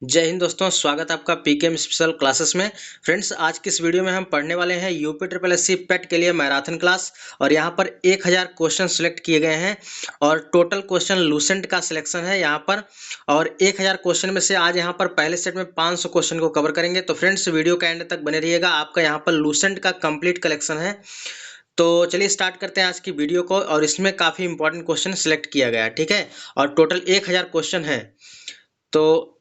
जय हिंद दोस्तों, स्वागत है आपका पीकेएम स्पेशल क्लासेस में। फ्रेंड्स, आज की इस वीडियो में हम पढ़ने वाले हैं यूपी ट्रिपल एससी पेट के लिए मैराथन क्लास। और यहाँ पर 1000 क्वेश्चन सिलेक्ट किए गए हैं और टोटल क्वेश्चन लूसेंट का सिलेक्शन है यहाँ पर। और 1000 क्वेश्चन में से आज यहाँ पर पहले सेट में 500 क्वेश्चन को कवर करेंगे। तो फ्रेंड्स, वीडियो का एंड तक बने रहिएगा, आपका यहाँ पर लूसेंट का कंप्लीट कलेक्शन है। तो चलिए स्टार्ट करते हैं आज की वीडियो को। और इसमें काफ़ी इंपॉर्टेंट क्वेश्चन सिलेक्ट किया गया है, ठीक है। और टोटल 1000 क्वेश्चन है। तो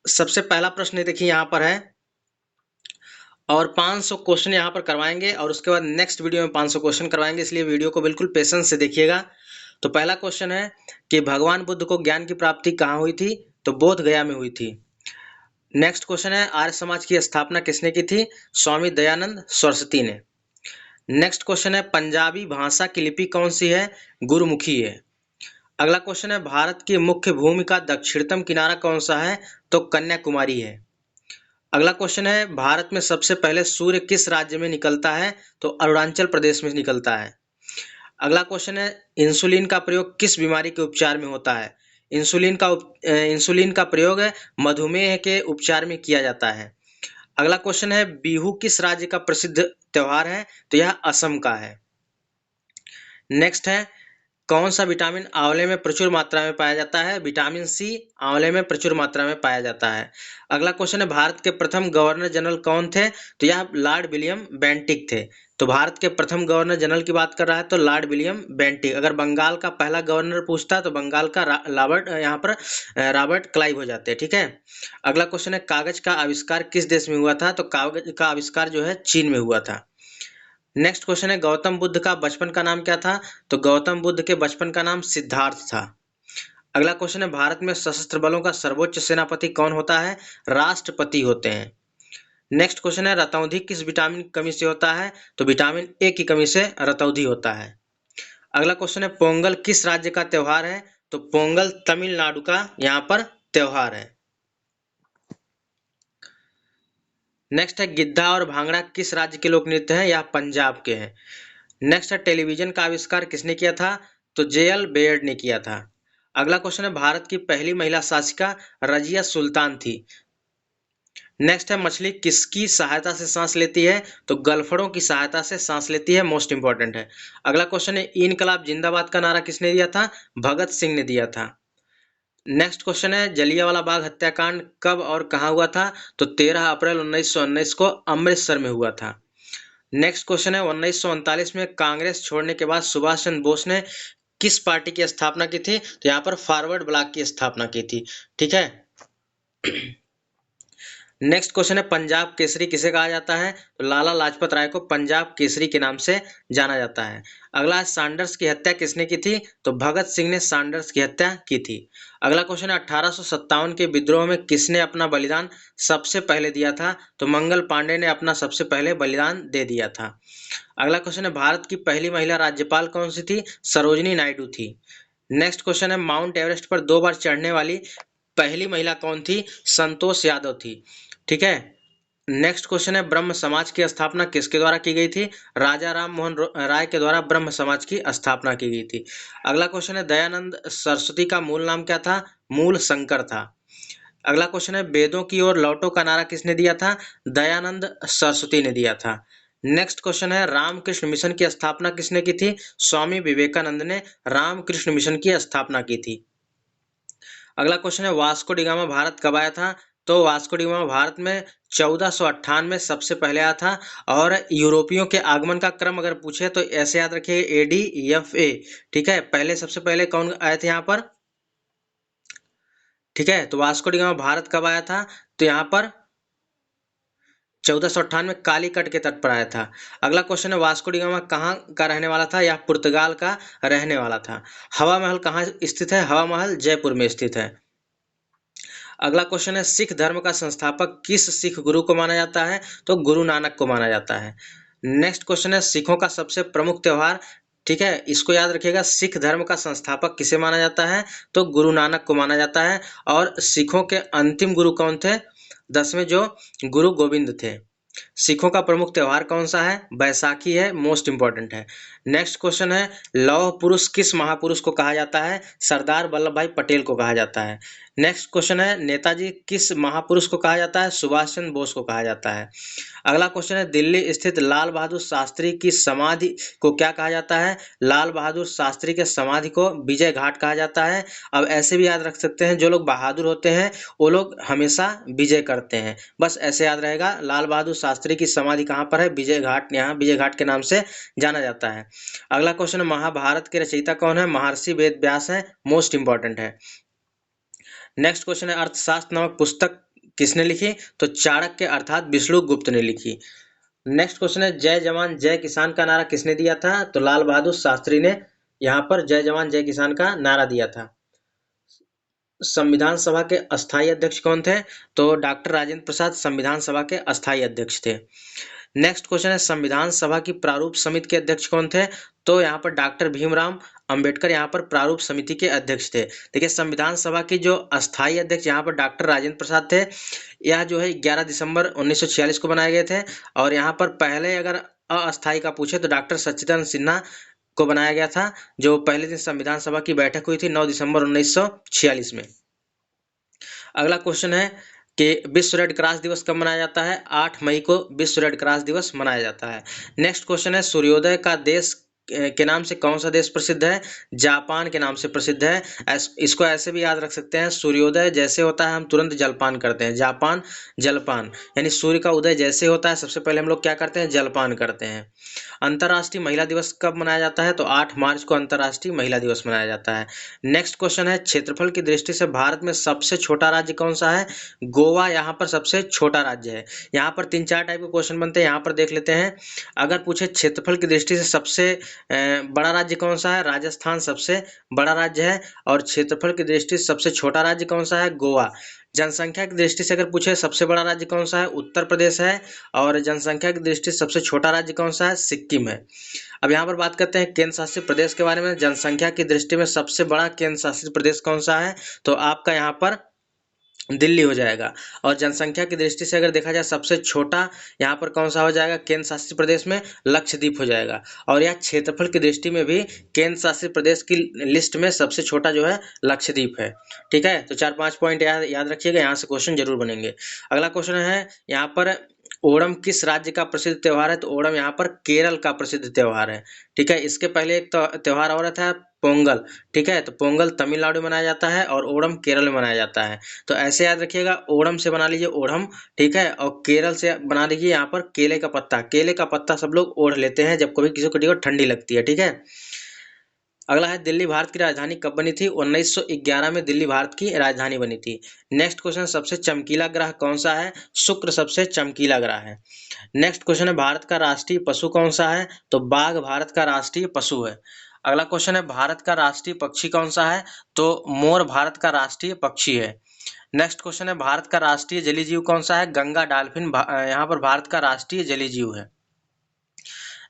सबसे पहला प्रश्न देखिए यहाँ पर है, और 500 क्वेश्चन यहाँ पर करवाएंगे और उसके बाद नेक्स्ट वीडियो में 500 क्वेश्चन करवाएंगे, इसलिए वीडियो को बिल्कुल पेशेंस से देखिएगा। तो पहला क्वेश्चन है कि भगवान बुद्ध को ज्ञान की प्राप्ति कहाँ हुई थी? तो बोध गया में हुई थी। नेक्स्ट क्वेश्चन है, आर्य समाज की स्थापना किसने की थी? स्वामी दयानंद सरस्वती ने। नेक्स्ट क्वेश्चन है, पंजाबी भाषा की लिपि कौन सी है? गुरुमुखी है। अगला क्वेश्चन है, भारत की मुख्य भूमि का दक्षिणतम किनारा कौन सा है? तो कन्याकुमारी है। अगला क्वेश्चन है, भारत में सबसे पहले सूर्य किस राज्य में निकलता है? तो अरुणाचल प्रदेश में निकलता है। अगला क्वेश्चन है, इंसुलिन का प्रयोग किस बीमारी के उपचार में होता है? इंसुलिन का प्रयोग मधुमेह के उपचार में किया जाता है। अगला क्वेश्चन है, बिहू किस राज्य का प्रसिद्ध त्योहार है? तो यह असम का है। नेक्स्ट है, कौन सा विटामिन आंवले में प्रचुर मात्रा में पाया जाता है? विटामिन सी आंवले में प्रचुर मात्रा में पाया जाता है। अगला क्वेश्चन है, भारत के प्रथम गवर्नर जनरल कौन थे? तो यह लॉर्ड विलियम बेंटिक थे। तो भारत के प्रथम गवर्नर जनरल की बात कर रहा है तो लॉर्ड विलियम बेंटिक। अगर बंगाल का पहला गवर्नर पूछता तो बंगाल का रॉबर्ट क्लाइव हो जाते हैं, ठीक है। अगला क्वेश्चन है, कागज का आविष्कार किस देश में हुआ था? तो कागज का आविष्कार जो है चीन में हुआ था। नेक्स्ट क्वेश्चन है, गौतम बुद्ध का बचपन का नाम क्या था? तो गौतम बुद्ध के बचपन का नाम सिद्धार्थ था। अगला क्वेश्चन है, भारत में सशस्त्र बलों का सर्वोच्च सेनापति कौन होता है? राष्ट्रपति होते हैं। नेक्स्ट क्वेश्चन है, रतौंधी किस विटामिन की कमी से होता है? तो विटामिन ए की कमी से रतौंधी होता है। अगला क्वेश्चन है, पोंगल किस राज्य का त्योहार है? तो पोंगल तमिलनाडु का यहाँ पर त्योहार है। नेक्स्ट है, गिद्धा और भांगड़ा किस राज्य के लोक नृत्य हैं? यह पंजाब के हैं। नेक्स्ट है, टेलीविजन का आविष्कार किसने किया था? तो जेएल बेयर्ड ने किया था। अगला क्वेश्चन है, भारत की पहली महिला शासिका रजिया सुल्तान थी। नेक्स्ट है, मछली किसकी सहायता से सांस लेती है? तो गलफड़ों की सहायता से सांस लेती है, मोस्ट इंपॉर्टेंट है। अगला क्वेश्चन है, इनकलाब जिंदाबाद का नारा किसने दिया था? भगत सिंह ने दिया था। नेक्स्ट क्वेश्चन है, जलियांवाला बाग हत्याकांड कब और कहाँ हुआ था? तो 13 अप्रैल 1919 को अमृतसर में हुआ था। नेक्स्ट क्वेश्चन है, 1939 में कांग्रेस छोड़ने के बाद सुभाष चंद्र बोस ने किस पार्टी की स्थापना की थी? तो यहाँ पर फॉरवर्ड ब्लॉक की स्थापना की थी, ठीक है। नेक्स्ट क्वेश्चन है, पंजाब केसरी किसे कहा जाता है? तो लाला लाजपत राय को पंजाब केसरी के नाम से जाना जाता है। अगला है, सैंडर्स की हत्या किसने की थी? तो भगत सिंह ने सैंडर्स की हत्या की थी। अगला क्वेश्चन है, 1857 के विद्रोह में किसने अपना बलिदान सबसे पहले दिया था? तो मंगल पांडे ने अपना सबसे पहले बलिदान दे दिया था। अगला क्वेश्चन है, भारत की पहली महिला राज्यपाल कौन सी थी? सरोजनी नायडू थी। नेक्स्ट क्वेश्चन है, माउंट एवरेस्ट पर 2 बार चढ़ने वाली पहली महिला कौन थी? संतोष यादव थी, ठीक है। नेक्स्ट क्वेश्चन है, ब्रह्म समाज की स्थापना किसके द्वारा की गई थी? राजा राम मोहन राय के द्वारा ब्रह्म समाज की स्थापना की गई थी। अगला क्वेश्चन है, दयानंद सरस्वती का मूल नाम क्या था? मूल शंकर था। अगला क्वेश्चन है, वेदों की ओर लौटो का नारा किसने दिया था? दयानंद सरस्वती ने दिया था। नेक्स्ट क्वेश्चन है, रामकृष्ण मिशन की स्थापना किसने की थी? स्वामी विवेकानंद ने रामकृष्ण मिशन की स्थापना की थी। अगला क्वेश्चन है, वास्को डिगामा भारत कब आया था? तो वास्को डिगामा भारत में 1498 में सबसे पहले आया था। और यूरोपियों के आगमन का क्रम अगर पूछे तो ऐसे याद रखिए, AD-FA, ठीक है। पहले सबसे पहले कौन आए थे यहाँ पर? ठीक है, तो वास्को डिगामा भारत कब आया था? तो यहाँ पर 1498 में कालीकट के तट पर आया था। अगला क्वेश्चन है, वास्को डिगामा कहाँ का रहने वाला था? यह पुर्तगाल का रहने वाला था। हवा महल कहाँ स्थित है? हवा महल जयपुर में स्थित है। अगला क्वेश्चन है, सिख धर्म का संस्थापक किस सिख गुरु को माना जाता है? तो गुरु नानक को माना जाता है। नेक्स्ट क्वेश्चन है, सिखों का सबसे प्रमुख त्योहार, ठीक है, इसको याद रखिएगा, सिख धर्म का संस्थापक किसे माना जाता है? तो गुरु नानक को माना जाता है। और सिखों के अंतिम गुरु कौन थे? 10वें जो गुरु गोविंद थे। सिखों का प्रमुख त्योहार कौन सा है? बैसाखी है, मोस्ट इंपॉर्टेंट है। नेक्स्ट क्वेश्चन है, लौह पुरुष किस महापुरुष को कहा जाता है? सरदार वल्लभ भाई पटेल को कहा जाता है। नेक्स्ट क्वेश्चन है, नेताजी किस महापुरुष को कहा जाता है? सुभाष चंद्र बोस को कहा जाता है। अगला क्वेश्चन है, दिल्ली स्थित लाल बहादुर शास्त्री की समाधि को क्या कहा जाता है? लाल बहादुर शास्त्री के समाधि को विजय घाट कहा जाता है। अब ऐसे भी याद रख सकते हैं, जो लोग बहादुर होते हैं वो लोग हमेशा विजय करते हैं, बस ऐसे याद रहेगा। लाल बहादुर शास्त्री की समाधि कहाँ पर है? विजय घाट, यहाँ विजय घाट के नाम से जाना जाता है। अगला क्वेश्चन है, महाभारत के रचयिता कौन है? महर्षि वेद व्यास है, मोस्ट इंपॉर्टेंट है। नेक्स्ट क्वेश्चन है, अर्थशास्त्र नामक पुस्तक किसने लिखी? तो चाणक्य अर्थात विष्णुगुप्त ने लिखी। नेक्स्ट क्वेश्चन है, जय जवान जय किसान का नारा किसने दिया था? तो लाल बहादुर शास्त्री ने यहाँ पर जय जवान जय किसान का नारा दिया था। संविधान सभा के अस्थायी अध्यक्ष कौन थे? तो डॉक्टर राजेंद्र प्रसाद संविधान सभा के अस्थायी अध्यक्ष थे। नेक्स्ट क्वेश्चन है, संविधान सभा की प्रारूप समिति के अध्यक्ष कौन थे? तो यहाँ पर डॉक्टर भीमराव अंबेडकर यहाँ पर प्रारूप समिति के अध्यक्ष थे। देखिए, संविधान सभा की जो अस्थायी अध्यक्ष यहाँ पर डॉक्टर राजेंद्र प्रसाद थे। यह जो है 11 दिसंबर 1946 को बनाए गए थे। और यहाँ पर पहले अगर अस्थायी का पूछे तो डॉक्टर सच्चिदानंद सिन्हा को बनाया गया था, जो पहले दिन संविधान सभा की बैठक हुई थी 9 दिसंबर 1946 में। अगला क्वेश्चन है कि विश्व रेड क्रॉस दिवस कब मनाया जाता है? 8 मई को विश्व रेड क्रॉस दिवस मनाया जाता है। नेक्स्ट क्वेश्चन है, सूर्योदय का देश के नाम से कौन सा देश प्रसिद्ध है? जापान के नाम से प्रसिद्ध है। इसको ऐसे भी याद रख सकते हैं, सूर्योदय जैसे होता है हम तुरंत जलपान करते हैं, जापान जलपान, यानी सूर्य का उदय जैसे होता है सबसे पहले हम लोग क्या करते हैं? जलपान करते हैं। अंतर्राष्ट्रीय महिला दिवस कब मनाया जाता है? तो 8 मार्च को अंतर्राष्ट्रीय महिला दिवस मनाया जाता है। नेक्स्ट क्वेश्चन है, क्षेत्रफल की दृष्टि से भारत में सबसे छोटा राज्य कौन सा है? गोवा यहाँ पर सबसे छोटा राज्य है। यहाँ पर 3-4 टाइप के क्वेश्चन बनते हैं, यहाँ पर देख लेते हैं। अगर पूछे क्षेत्रफल की दृष्टि से सबसे बड़ा राज्य कौन सा है? राजस्थान सबसे बड़ा राज्य है। और क्षेत्रफल की दृष्टि से सबसे छोटा राज्य कौन सा है? गोवा। जनसंख्या की दृष्टि से अगर पूछे सबसे बड़ा राज्य कौन सा है? उत्तर प्रदेश है। और जनसंख्या की दृष्टि से सबसे छोटा राज्य कौन सा है? सिक्किम है। अब यहाँ पर बात करते हैं केंद्र शासित प्रदेश के बारे में। जनसंख्या की दृष्टि में सबसे बड़ा केंद्र शासित प्रदेश कौन सा है? तो आपका यहाँ पर दिल्ली हो जाएगा। और जनसंख्या की दृष्टि से अगर देखा जाए सबसे छोटा यहाँ पर कौन सा हो जाएगा केंद्र शासित प्रदेश में? लक्षद्वीप हो जाएगा। और यह क्षेत्रफल की दृष्टि में भी केंद्र शासित प्रदेश की लिस्ट में सबसे छोटा जो है लक्षद्वीप है। ठीक है, तो 4-5 पॉइंट याद रखिएगा, यहाँ से क्वेश्चन जरूर बनेंगे। अगला क्वेश्चन है, यहाँ पर ओणम किस राज्य का प्रसिद्ध त्यौहार है? तो ओणम यहाँ पर केरल का प्रसिद्ध त्यौहार है। ठीक है, इसके पहले एक त्यौहार और था पोंगल। ठीक है, तो पोंगल तमिलनाडु में मनाया जाता है और ओणम केरल में मनाया जाता है। तो ऐसे याद रखिएगा, ओणम से बना लीजिए ओणम, ठीक है, और केरल से बना लीजिए यहाँ पर केले का पत्ता। केले का पत्ता सब लोग ओढ़ लेते हैं जब कभी किसी को ठंडी लगती है। ठीक है, अगला है, दिल्ली भारत की राजधानी कब बनी थी? 1911 में दिल्ली भारत की राजधानी बनी थी। नेक्स्ट क्वेश्चन, सबसे चमकीला ग्रह कौन सा है? शुक्र सबसे चमकीला ग्रह है। नेक्स्ट क्वेश्चन है, भारत का राष्ट्रीय पशु कौन सा है? तो बाघ भारत का राष्ट्रीय पशु है। अगला क्वेश्चन है, भारत का राष्ट्रीय पक्षी कौन सा है? तो मोर भारत का राष्ट्रीय पक्षी है। नेक्स्ट क्वेश्चन है, भारत का राष्ट्रीय जलीय जीव कौन सा है? गंगा डॉल्फिन यहाँ पर भारत का राष्ट्रीय जलीय जीव है।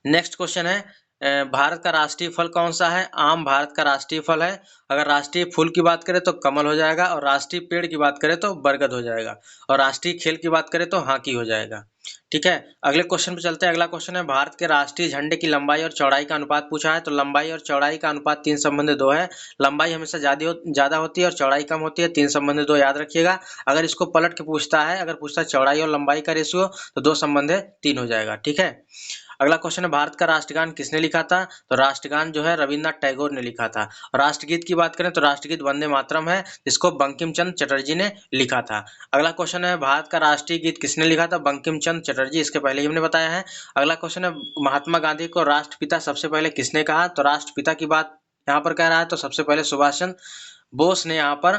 नेक्स्ट क्वेश्चन है, भारत का राष्ट्रीय फल कौन सा है? आम भारत का राष्ट्रीय फल है। अगर राष्ट्रीय फूल की बात करें तो कमल हो जाएगा, और राष्ट्रीय पेड़ की बात करें तो बरगद हो जाएगा, और राष्ट्रीय खेल की बात करें तो हॉकी हो जाएगा। ठीक है, अगले क्वेश्चन पे चलते हैं। अगला क्वेश्चन है, भारत के राष्ट्रीय झंडे की लंबाई और चौड़ाई का अनुपात पूछा है। तो लंबाई और चौड़ाई का अनुपात 3:2 है। लंबाई हमेशा ज्यादा होती है और चौड़ाई कम होती है, 3:2 याद रखिएगा। अगर इसको पलट के पूछता है, अगर पूछता है चौड़ाई और लंबाई का रेशियो, तो 2:3 हो जाएगा। ठीक है, अगला क्वेश्चन है, भारत का राष्ट्रगान किसने लिखा था? तो राष्ट्रगान जो है रविन्द्रनाथ टैगोर ने लिखा था। और राष्ट्रगीत की बात करें तो राष्ट्रगीत वंदे मातरम है, जिसको बंकिम चंद्र चटर्जी ने लिखा था। अगला क्वेश्चन है, भारत का राष्ट्रीय गीत किसने लिखा था? बंकिम चंद्र चटर्जी, इसके पहले ही हमने बताया है। अगला क्वेश्चन है, महात्मा गांधी को राष्ट्रपिता सबसे पहले किसने कहा? तो राष्ट्रपिता की बात यहाँ पर कह रहा है, तो सबसे पहले सुभाष चंद्र बोस ने यहाँ पर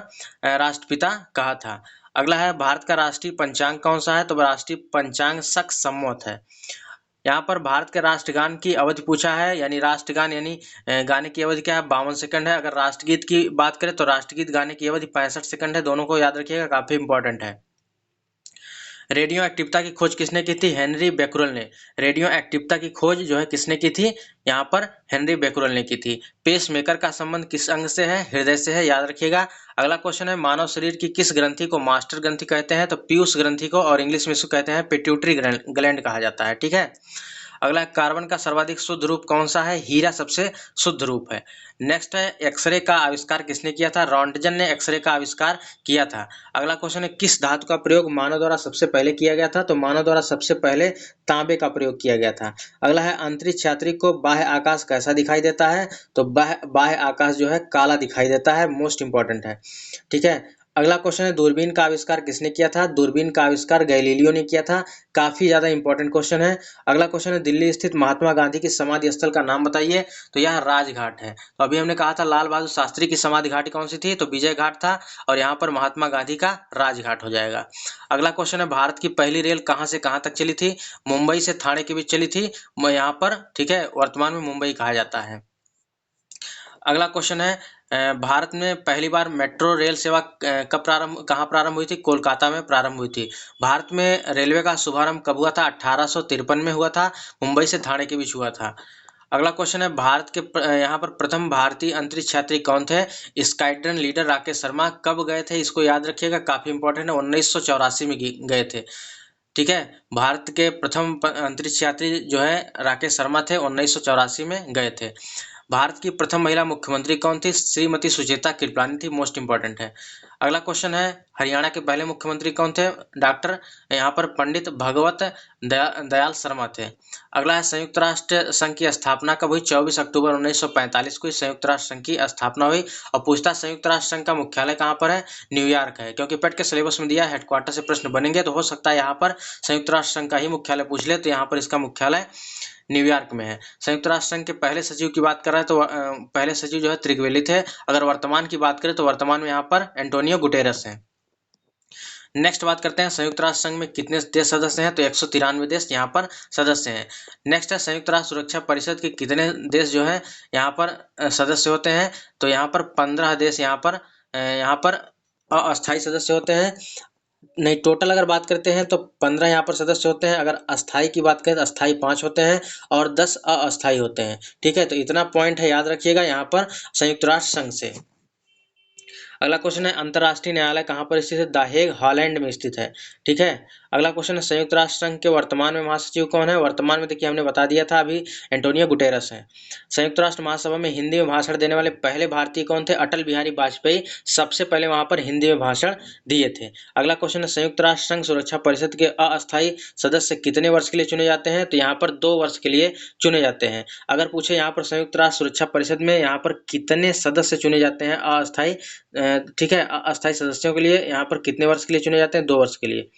राष्ट्रपिता कहा था। अगला है, भारत का राष्ट्रीय पंचांग कौन सा है? तो राष्ट्रीय पंचांग शक संवत है। यहाँ पर भारत के राष्ट्रगान की अवधि पूछा है, यानी राष्ट्रगान यानी गाने की अवधि क्या है? 52 सेकंड है। अगर राष्ट्रगीत की बात करें तो राष्ट्रगीत गाने की अवधि 65 सेकंड है। दोनों को याद रखिएगा, काफी इंपॉर्टेंट है। रेडियो एक्टिवता की खोज किसने की थी? हेनरी बेक्यूरेल ने। रेडियो एक्टिवता की खोज जो है किसने की थी? यहाँ पर हेनरी बेक्यूरेल ने की थी। पेस मेकर का संबंध किस अंग से है? हृदय से है, याद रखिएगा। अगला क्वेश्चन है, मानव शरीर की किस ग्रंथि को मास्टर ग्रंथि कहते हैं? तो पीयूष ग्रंथि को, और इंग्लिश में इसको कहते हैं पिट्यूटरी ग्लैंड कहा जाता है। ठीक है। अगला, कार्बन का सर्वाधिक शुद्ध रूप कौन सा है? हीरा सबसे शुद्ध रूप है। नेक्स्ट है, एक्सरे का आविष्कार किसने किया था? रॉन्टजन ने एक्सरे का आविष्कार किया था। अगला क्वेश्चन है, किस धातु का प्रयोग मानव द्वारा सबसे पहले किया गया था? तो मानव द्वारा सबसे पहले तांबे का प्रयोग किया गया था। अगला है, अंतरिक्ष यात्री को बाह्य आकाश कैसा दिखाई देता है? तो बाह्य आकाश जो है काला दिखाई देता है, मोस्ट इंपॉर्टेंट है। ठीक है। अगला क्वेश्चन है, दूरबीन का आविष्कार किसने किया था? दूरबीन का आविष्कार गैलीलियो ने किया था। काफी ज्यादा इंपॉर्टेंट क्वेश्चन है। अगला क्वेश्चन है, दिल्ली स्थित महात्मा गांधी की समाधि स्थल का नाम बताइए। तो यह राजघाट है। तो अभी हमने कहा था लाल बहादुर शास्त्री की समाधि घाटी कौन सी थी? तो विजय घाट था, और यहाँ पर महात्मा गांधी का राजघाट हो जाएगा। अगला क्वेश्चन है, भारत की पहली रेल कहाँ से कहाँ तक चली थी? मुंबई से थाने के बीच चली थी यहाँ पर। ठीक है, वर्तमान में मुंबई कहा जाता है। अगला क्वेश्चन है, भारत में पहली बार मेट्रो रेल सेवा कहाँ प्रारंभ हुई थी? कोलकाता में प्रारंभ हुई थी। भारत में रेलवे का शुभारंभ कब हुआ था? 1853 में हुआ था, मुंबई से थाने के बीच हुआ था। अगला क्वेश्चन है, भारत के यहाँ पर प्रथम भारतीय अंतरिक्ष यात्री कौन थे? Squadron leader Rakesh Sharma. कब गए थे इसको याद रखिएगा, काफी इंपॉर्टेंट है, 1984 में गए थे। ठीक है। भारत के प्रथम अंतरिक्ष यात्री जो है राकेश शर्मा थे, 1984 में गए थे। भारत की प्रथम महिला मुख्यमंत्री कौन थी? श्रीमती सुचेता कृपलानी थी, मोस्ट इंपॉर्टेंट है। अगला क्वेश्चन है, हरियाणा के पहले मुख्यमंत्री कौन थे? डॉक्टर यहाँ पर पंडित भगवत दयाल शर्मा थे। अगला है, संयुक्त राष्ट्र संघ की स्थापना कब हुई? 24 अक्टूबर 1945 को संयुक्त राष्ट्र संघ की स्थापना हुई। और पूछता संयुक्त राष्ट्र संघ का मुख्यालय कहाँ पर है? न्यूयॉर्क है, क्योंकि पेट के सिलेबस में दिया हेडक्वार्टर से प्रश्न बनेंगे, तो हो सकता है यहाँ पर संयुक्त राष्ट्र संघ का ही मुख्यालय पूछ ले, तो यहाँ पर इसका मुख्यालय न्यूयॉर्क में है। संयुक्त राष्ट्र संघ के पहले सचिव की बात कर रहे हैं तो पहले सचिव जो है त्रिगवेली थे। अगर वर्तमान की बात करें तो वर्तमान में यहाँ पर एंटोनियो गुटेरस हैं। नेक्स्ट बात करते हैं, संयुक्त राष्ट्र संघ में कितने देश सदस्य हैं? तो 193 देश यहाँ पर सदस्य हैं। नेक्स्ट है, संयुक्त राष्ट्र सुरक्षा परिषद के कितने देश जो है यहाँ पर सदस्य होते हैं? तो यहाँ पर 15 देश यहाँ पर अस्थायी सदस्य होते हैं। नहीं, टोटल अगर बात करते हैं तो 15 यहाँ पर सदस्य होते हैं। अगर अस्थाई की बात करें तो अस्थाई 5 होते हैं और 10 अस्थाई होते हैं। ठीक है, तो इतना पॉइंट है, याद रखिएगा यहाँ पर संयुक्त राष्ट्र संघ से। अगला क्वेश्चन है, अंतर्राष्ट्रीय न्यायालय कहाँ पर स्थित है? द हेग, हॉलैंड में स्थित है। ठीक है। अगला क्वेश्चन है, संयुक्त राष्ट्र संघ के वर्तमान में महासचिव कौन है? वर्तमान में देखिए हमने बता दिया था अभी, एंटोनियो गुटेरस हैं। संयुक्त राष्ट्र महासभा में हिंदी में भाषण देने वाले पहले भारतीय कौन थे? अटल बिहारी वाजपेयी सबसे पहले वहां पर हिंदी में भाषण दिए थे। अगला क्वेश्चन है, संयुक्त राष्ट्र संघ सुरक्षा परिषद के अस्थायी सदस्य कितने वर्ष के लिए चुने जाते हैं? तो यहाँ पर 2 वर्ष के लिए चुने जाते हैं। अगर पूछे यहाँ पर संयुक्त राष्ट्र सुरक्षा परिषद में यहाँ पर कितने सदस्य चुने जाते हैं अस्थायी, ठीक है, अस्थायी सदस्यों के लिए यहाँ पर कितने वर्ष के लिए चुने जाते हैं? 2 वर्ष के लिए।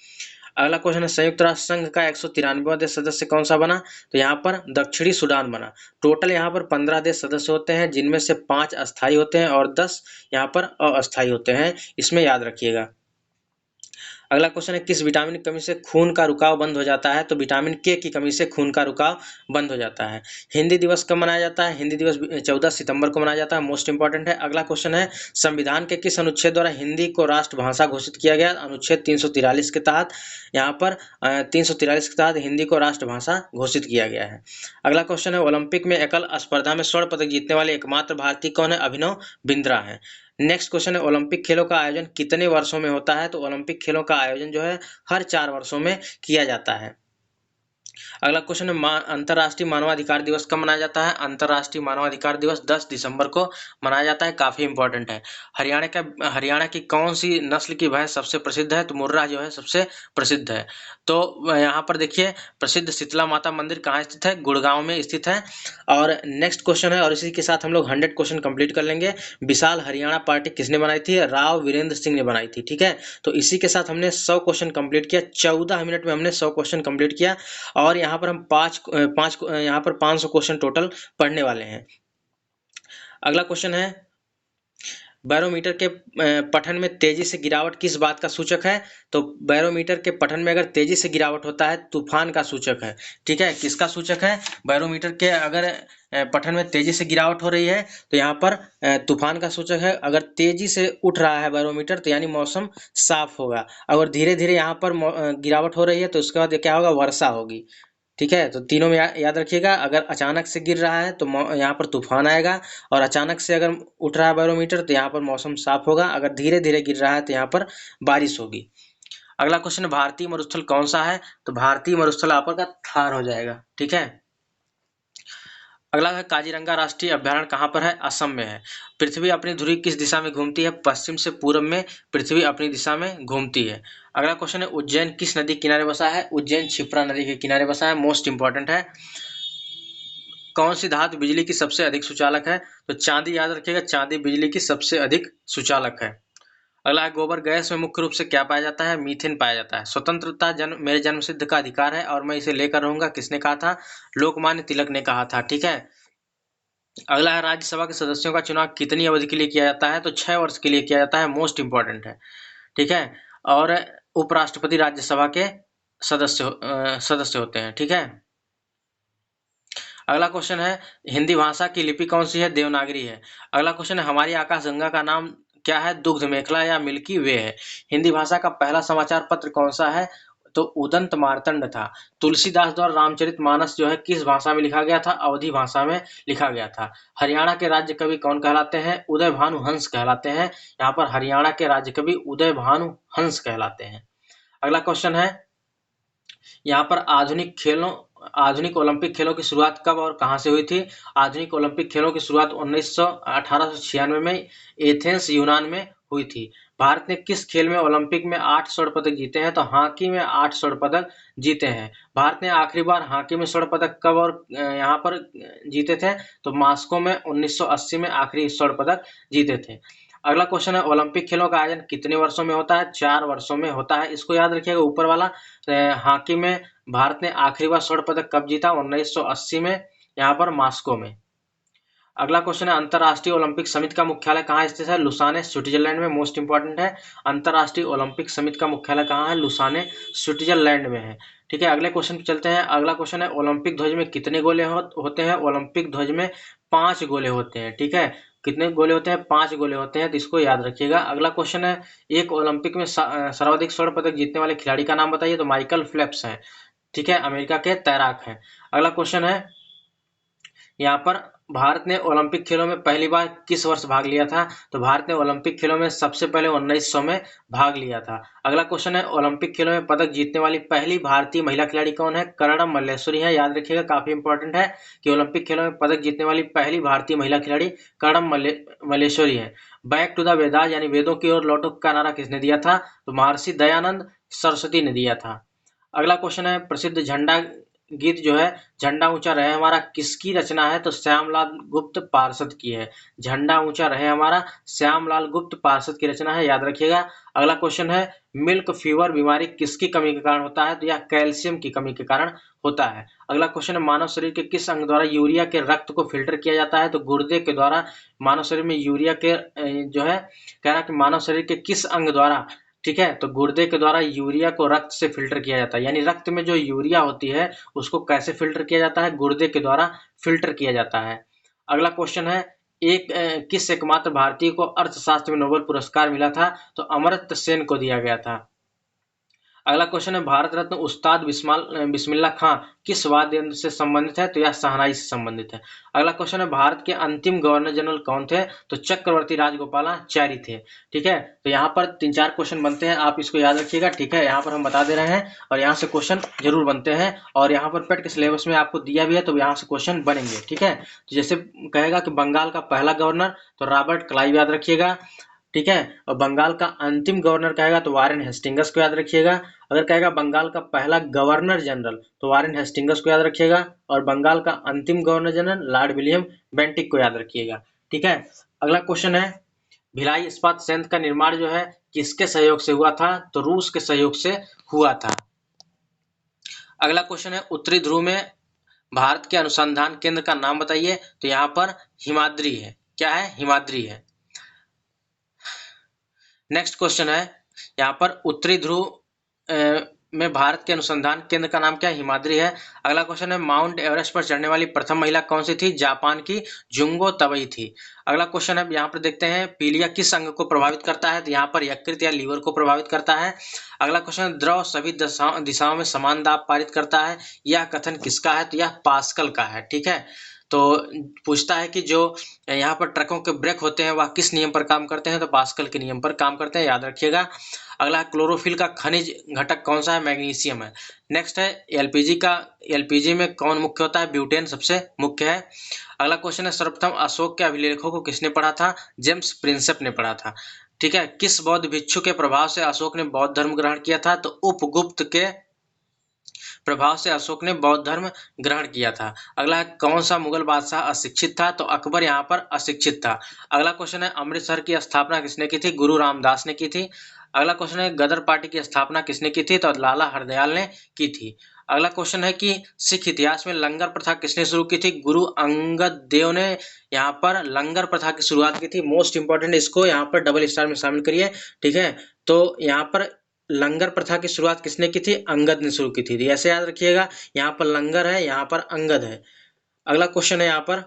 अगला क्वेश्चन है, संयुक्त राष्ट्र संघ का 193वां देश सदस्य कौन सा बना? तो यहाँ पर दक्षिणी सूडान बना। टोटल यहाँ पर 15 देश सदस्य होते हैं, जिनमें से 5 अस्थायी होते हैं और 10 यहाँ पर अस्थायी होते हैं, इसमें याद रखिएगा। अगला क्वेश्चन है, किस विटामिन की कमी से खून का रुकाव बंद हो जाता है? तो विटामिन के की कमी से खून का रुकाव बंद हो जाता है। हिंदी दिवस कब मनाया जाता है? हिंदी दिवस 14 सितंबर को मनाया जाता है, मोस्ट इंपॉर्टेंट है। अगला क्वेश्चन है, संविधान के किस अनुच्छेद द्वारा हिंदी को राष्ट्रभाषा घोषित किया गया? अनुच्छेद 343 के तहत यहाँ पर 343 के तहत हिंदी को राष्ट्रभाषा घोषित किया गया है। अगला क्वेश्चन है, ओलंपिक में एकल स्पर्धा में स्वर्ण पदक जीतने वाले एकमात्र भारतीय कौन है? अभिनव बिंद्रा है। नेक्स्ट क्वेश्चन है, ओलंपिक खेलों का आयोजन कितने वर्षों में होता है? तो ओलंपिक खेलों का आयोजन जो है हर 4 वर्षों में किया जाता है। अगला क्वेश्चन है, अंतर्राष्ट्रीय मानवाधिकार दिवस कब मनाया जाता है? अंतर्राष्ट्रीय मानवाधिकार दिवस 10 दिसंबर को मनाया जाता है, काफी इंपॉर्टेंट है। हरियाणा की कौन सी नस्ल की भैंस सबसे प्रसिद्ध है? तो मुर्रा जो है सबसे प्रसिद्ध है। तो यहाँ पर देखिए, प्रसिद्ध शीतला माता मंदिर कहाँ स्थित है? गुड़गांव में स्थित है। और नेक्स्ट क्वेश्चन है, और इसी के साथ हम लोग 100 क्वेश्चन कंप्लीट कर लेंगे। विशाल हरियाणा पार्टी किसने बनाई थी? राव वीरेंद्र सिंह ने बनाई थी। ठीक है, तो इसी के साथ हमने 100 क्वेश्चन कंप्लीट किया। 14 मिनट में हमने 100 क्वेश्चन कंप्लीट किया, और यहाँ पर हम यहाँ पर 500 क्वेश्चन टोटल पढ़ने वाले हैं। अगला क्वेश्चन है, बैरोमीटर के पठन में तेजी से गिरावट किस बात का सूचक है? तो बैरोमीटर के पठन में अगर तेजी से गिरावट होता है तूफान का सूचक है। ठीक है, किसका सूचक है? बैरोमीटर के अगर पठन में तेजी से गिरावट हो रही है तो यहाँ पर तूफान का सूचक है। अगर तेजी से उठ रहा है बैरोमीटर तो यानी मौसम साफ होगा। अगर धीरे धीरे यहाँ पर गिरावट हो रही है तो उसके बाद क्या होगा? वर्षा होगी। ठीक है, तो तीनों में याद रखिएगा। अगर अचानक से गिर रहा है तो यहाँ पर तूफान आएगा, और अचानक से अगर उठ रहा है बैरोमीटर तो यहाँ पर मौसम साफ होगा। अगर धीरे धीरे गिर रहा है तो यहाँ पर बारिश होगी। अगला क्वेश्चन, भारतीय मरुस्थल कौन सा है? तो भारतीय मरुस्थल आपका थार हो जाएगा। ठीक है। अगला है, काजीरंगा राष्ट्रीय अभ्यारण्य कहाँ पर है? असम में है। पृथ्वी अपनी धुरी किस दिशा में घूमती है? पश्चिम से पूर्व में पृथ्वी अपनी दिशा में घूमती है। अगला क्वेश्चन है, उज्जैन किस नदी किनारे बसा है? उज्जैन क्षिप्रा नदी के किनारे बसा है। मोस्ट इंपॉर्टेंट है। कौन सी धातु बिजली की सबसे अधिक सुचालक है? तो चांदी याद रखिएगा, चांदी बिजली की सबसे अधिक सुचालक है। अगला है, गोबर गैस में मुख्य रूप से क्या पाया जाता है? मीथेन पाया जाता है। स्वतंत्रता मेरे जन्म सिद्ध का अधिकार है और मैं इसे लेकर रहूंगा, किसने कहा था? लोकमान्य तिलक ने कहा था। ठीक है। अगला है, राज्यसभा के सदस्यों का चुनाव कितनी अवधि के लिए किया जाता है? तो 6 वर्ष के लिए किया जाता है। मोस्ट इंपॉर्टेंट है। ठीक है। और उपराष्ट्रपति राज्यसभा के सदस्य होते हैं। ठीक है। अगला क्वेश्चन है, हिंदी भाषा की लिपि कौन सी है? देवनागरी है। अगला क्वेश्चन है, हमारी आकाशगंगा का नाम क्या है? दुग्ध मेखला या मिल्की वे है। हिंदी भाषा का पहला समाचार पत्र कौन सा है? तो उदंत मार्तंड था। तुलसीदास द्वारा रामचरितमानस जो है किस भाषा में लिखा गया था? अवधी भाषा में लिखा गया था। हरियाणा के राज्य कवि कौन कहलाते हैं? उदय भानु हंस कहलाते हैं। यहाँ पर हरियाणा के राज्य कवि उदय भानु हंस कहलाते हैं। अगला क्वेश्चन है, यहाँ पर आधुनिक ओलंपिक खेलों की शुरुआत कब और कहां से हुई थी? आधुनिक ओलंपिक खेलों की शुरुआत 1896 में एथेंस यूनान में हुई थी। भारत ने किस खेल में ओलंपिक में 8 स्वर्ण पदक जीते हैं? तो हॉकी में 8 स्वर्ण पदक जीते हैं। भारत ने आखिरी बार हॉकी में स्वर्ण पदक कब और यहाँ पर जीते थे? तो मॉस्को में 1980 में आखिरी स्वर्ण पदक जीते थे। अगला क्वेश्चन है, ओलंपिक खेलों का आयोजन कितने वर्षों में होता है? 4 वर्षों में होता है। इसको याद रखिएगा। ऊपर वाला, हॉकी में भारत ने आखिरी बार स्वर्ण पदक कब जीता? 1980 में, यहाँ पर मॉस्को में। अगला क्वेश्चन है, अंतरराष्ट्रीय ओलंपिक समिति का मुख्यालय कहाँ स्थित है? लुसाने, स्विट्जरलैंड में। मोस्ट इंपॉर्टेंट है। अंतरराष्ट्रीय ओलंपिक समिति का मुख्यालय कहाँ है? लुसाने, स्विट्जरलैंड में है। ठीक है। अगले क्वेश्चन पे चलते हैं। अगला क्वेश्चन है, ओलंपिक ध्वज में कितने गोले होते हैं? ओलंपिक ध्वज में 5 गोले होते हैं। ठीक है। कितने गोले होते हैं? 5 गोले होते हैं, तो इसको याद रखिएगा। अगला क्वेश्चन है, एक ओलंपिक में सर्वाधिक स्वर्ण पदक जीतने वाले खिलाड़ी का नाम बताइए। तो माइकल फेल्प्स है। ठीक है, अमेरिका के तैराक हैं। अगला क्वेश्चन है, यहाँ पर भारत ने ओलंपिक खेलों में पहली बार किस वर्ष भाग लिया था? तो भारत ने ओलंपिक खेलों में सबसे पहले 1900 में भाग लिया था। अगला क्वेश्चन है, ओलंपिक खेलों में पदक जीतने वाली पहली भारतीय महिला खिलाड़ी कौन है? कर्णम मल्लेश्वरी है। याद रखिएगा, काफी इंपॉर्टेंट है कि ओलंपिक खेलों में पदक जीतने वाली पहली भारतीय महिला खिलाड़ी कर्णम मल्लेश्वरी है। बैक टू द वेदास यानी वेदों की ओर लौटो का नारा किसने दिया था? तो महर्षि दयानंद सरस्वती ने दिया था। अगला क्वेश्चन है, प्रसिद्ध झंडा गीत जो है झंडा ऊंचा रहे हमारा किसकी रचना है? तो श्यामलाल गुप्त पार्षद की है। झंडा ऊंचा रहे हमारा श्यामलाल गुप्त पार्षद की रचना है, याद रखिएगा। अगला क्वेश्चन है, मिल्क फीवर बीमारी किसकी कमी के कारण होता है? तो यह कैल्शियम की कमी के कारण होता है। अगला क्वेश्चन है, मानव शरीर के किस अंग द्वारा यूरिया के रक्त को फिल्टर किया जाता है? तो गुर्दे के द्वारा मानव शरीर में यूरिया के जो है कह रहा है कि मानव शरीर के किस अंग द्वारा? ठीक है, तो गुर्दे के द्वारा यूरिया को रक्त से फिल्टर किया जाता है। यानी रक्त में जो यूरिया होती है उसको कैसे फिल्टर किया जाता है? गुर्दे के द्वारा फिल्टर किया जाता है। अगला क्वेश्चन है, किस एकमात्र भारतीय को अर्थशास्त्र में नोबेल पुरस्कार मिला था? तो अमर्त्य सेन को दिया गया था। अगला क्वेश्चन है, भारत रत्न उस्ताद बिस्मिल्लाह खां किस वाद्य यंत्र से संबंधित है? तो यह शहनाई से संबंधित है। अगला क्वेश्चन है, भारत के अंतिम गवर्नर जनरल कौन थे? तो चक्रवर्ती राजगोपालाचारी थे। ठीक है, तो यहाँ पर 3-4 क्वेश्चन बनते हैं, आप इसको याद रखिएगा। ठीक है, यहाँ पर हम बता दे रहे हैं और यहाँ से क्वेश्चन जरूर बनते हैं, और यहाँ पर पेट के सिलेबस में आपको दिया भी है, तो यहाँ से क्वेश्चन बनेंगे। ठीक है, तो जैसे कहेगा कि बंगाल का पहला गवर्नर, तो रॉबर्ट क्लाइव याद रखिएगा। ठीक है, और बंगाल का अंतिम गवर्नर कहेगा तो वारेन हेस्टिंग्स को याद रखिएगा। अगर कहेगा बंगाल का पहला गवर्नर जनरल तो वारेन हेस्टिंग्स को याद रखिएगा, और बंगाल का अंतिम governor general Lord William Bentinck को याद रखिएगा। ठीक है, अगला क्वेश्चन है, भिलाई इस्पात संयंत्र का निर्माण जो है किसके सहयोग से हुआ था? तो रूस के सहयोग से हुआ था। अगला क्वेश्चन है, उत्तरी ध्रुव में भारत के अनुसंधान केंद्र का नाम बताइए। तो यहाँ पर हिमाद्री है। क्या है? हिमाद्री है। नेक्स्ट क्वेश्चन है यहाँ पर उत्तरी ध्रुव में भारत के अनुसंधान केंद्र का नाम क्या है? हिमाद्री है। अगला क्वेश्चन है माउंट एवरेस्ट पर चढ़ने वाली प्रथम महिला कौन सी थी? जापान की जुंगो तबई थी। अगला क्वेश्चन है यहाँ पर देखते हैं पीलिया किस अंग को प्रभावित करता है? तो यहाँ पर यकृत या लीवर को प्रभावित करता है। अगला क्वेश्चन द्रव सभी दिशाओं में समान दाब पारित करता है, यह कथन किसका है? तो यह पास्कल का है। ठीक है, तो पूछता है कि जो यहाँ पर ट्रकों के ब्रेक होते हैं वह किस नियम पर काम करते हैं? तो पास्कल के नियम पर काम करते हैं, याद रखिएगा। अगला क्लोरोफिल का खनिज घटक कौन सा है? मैग्नीशियम है। नेक्स्ट है एलपीजी में कौन मुख्य होता है? ब्यूटेन सबसे मुख्य है। अगला क्वेश्चन है सर्वप्रथम अशोक के अभिलेखों को किसने पढ़ा था? जेम्स प्रिंसेप ने पढ़ा था। ठीक है, किस बौद्ध भिक्षु के प्रभाव से अशोक ने बौद्ध धर्म ग्रहण किया था? तो उपगुप्त के प्रभाव से अशोक ने बौद्ध धर्म ग्रहण किया था। अगला है कौन सा मुगल बादशाह अशिक्षित था? तो अकबर यहाँ पर अशिक्षित था। अगला क्वेश्चन है अमृतसर की स्थापना किसने की थी? गुरु रामदास ने की थी। अगला क्वेश्चन है गदर पार्टी की स्थापना किसने की थी? तो लाला हरदयाल ने की थी। अगला क्वेश्चन है कि सिख इतिहास में लंगर प्रथा किसने शुरू की थी? गुरु अंगद देव ने यहाँ पर लंगर प्रथा की शुरुआत की थी। मोस्ट इंपॉर्टेंट, इसको यहाँ पर डबल स्टार में शामिल करिए। ठीक है, तो यहाँ पर लंगर प्रथा की शुरुआत किसने की थी? अंगद ने शुरू की थी। ऐसे याद रखिएगा, यहाँ पर लंगर है, यहाँ पर अंगद है। अगला क्वेश्चन है यहाँ पर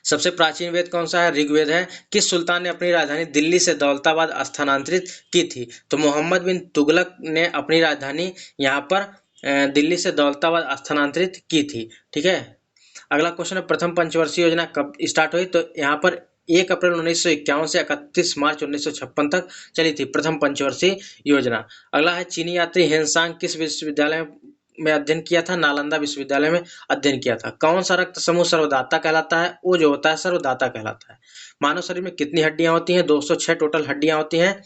सबसे प्राचीन वेद कौन सा है? ऋग्वेद है। किस सुल्तान ने अपनी राजधानी दिल्ली से दौलताबाद स्थानांतरित की थी? तो मोहम्मद बिन तुगलक ने अपनी राजधानी यहाँ पर दिल्ली से दौलताबाद स्थानांतरित की थी। ठीक है, अगला क्वेश्चन है प्रथम पंचवर्षीय योजना कब स्टार्ट हुई? तो यहाँ पर 1 अप्रैल 1951 से 31 मार्च 1956 तक चली थी प्रथम पंचवर्षीय योजना। अगला है चीनी यात्री हेनसांग किस विश्वविद्यालय में अध्ययन किया था? नालंदा विश्वविद्यालय में अध्ययन किया था। कौन सा रक्त समूह सर्वदाता कहलाता है? वो जो होता है सर्वदाता कहलाता है। मानव शरीर में कितनी हड्डियां होती हैं? 206 टोटल हड्डियां होती हैं।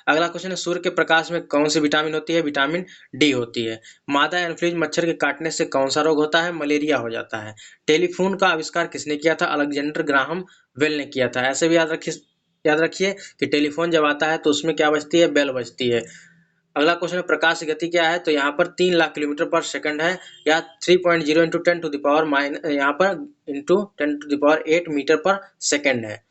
अगला क्वेश्चन है सूर्य के प्रकाश में कौन सी विटामिन होती है? विटामिन डी होती है। मादा एनफ्लूएंजा मच्छर के काटने से कौन सा रोग होता है? मलेरिया हो जाता है। टेलीफोन का आविष्कार किसने किया था? अलेक्जेंडर ग्राहम बेल ने किया था। ऐसे भी याद रखिए कि टेलीफोन जब आता है तो उसमें क्या बजती है? बेल बजती है। अगला क्वेश्चन है प्रकाश की गति क्या है? तो यहाँ पर 3 लाख किलोमीटर पर सेकंड है, या 3.0 इंटू 10 टू द पावर यहाँ पर into 10 to the power 8 metre per second है।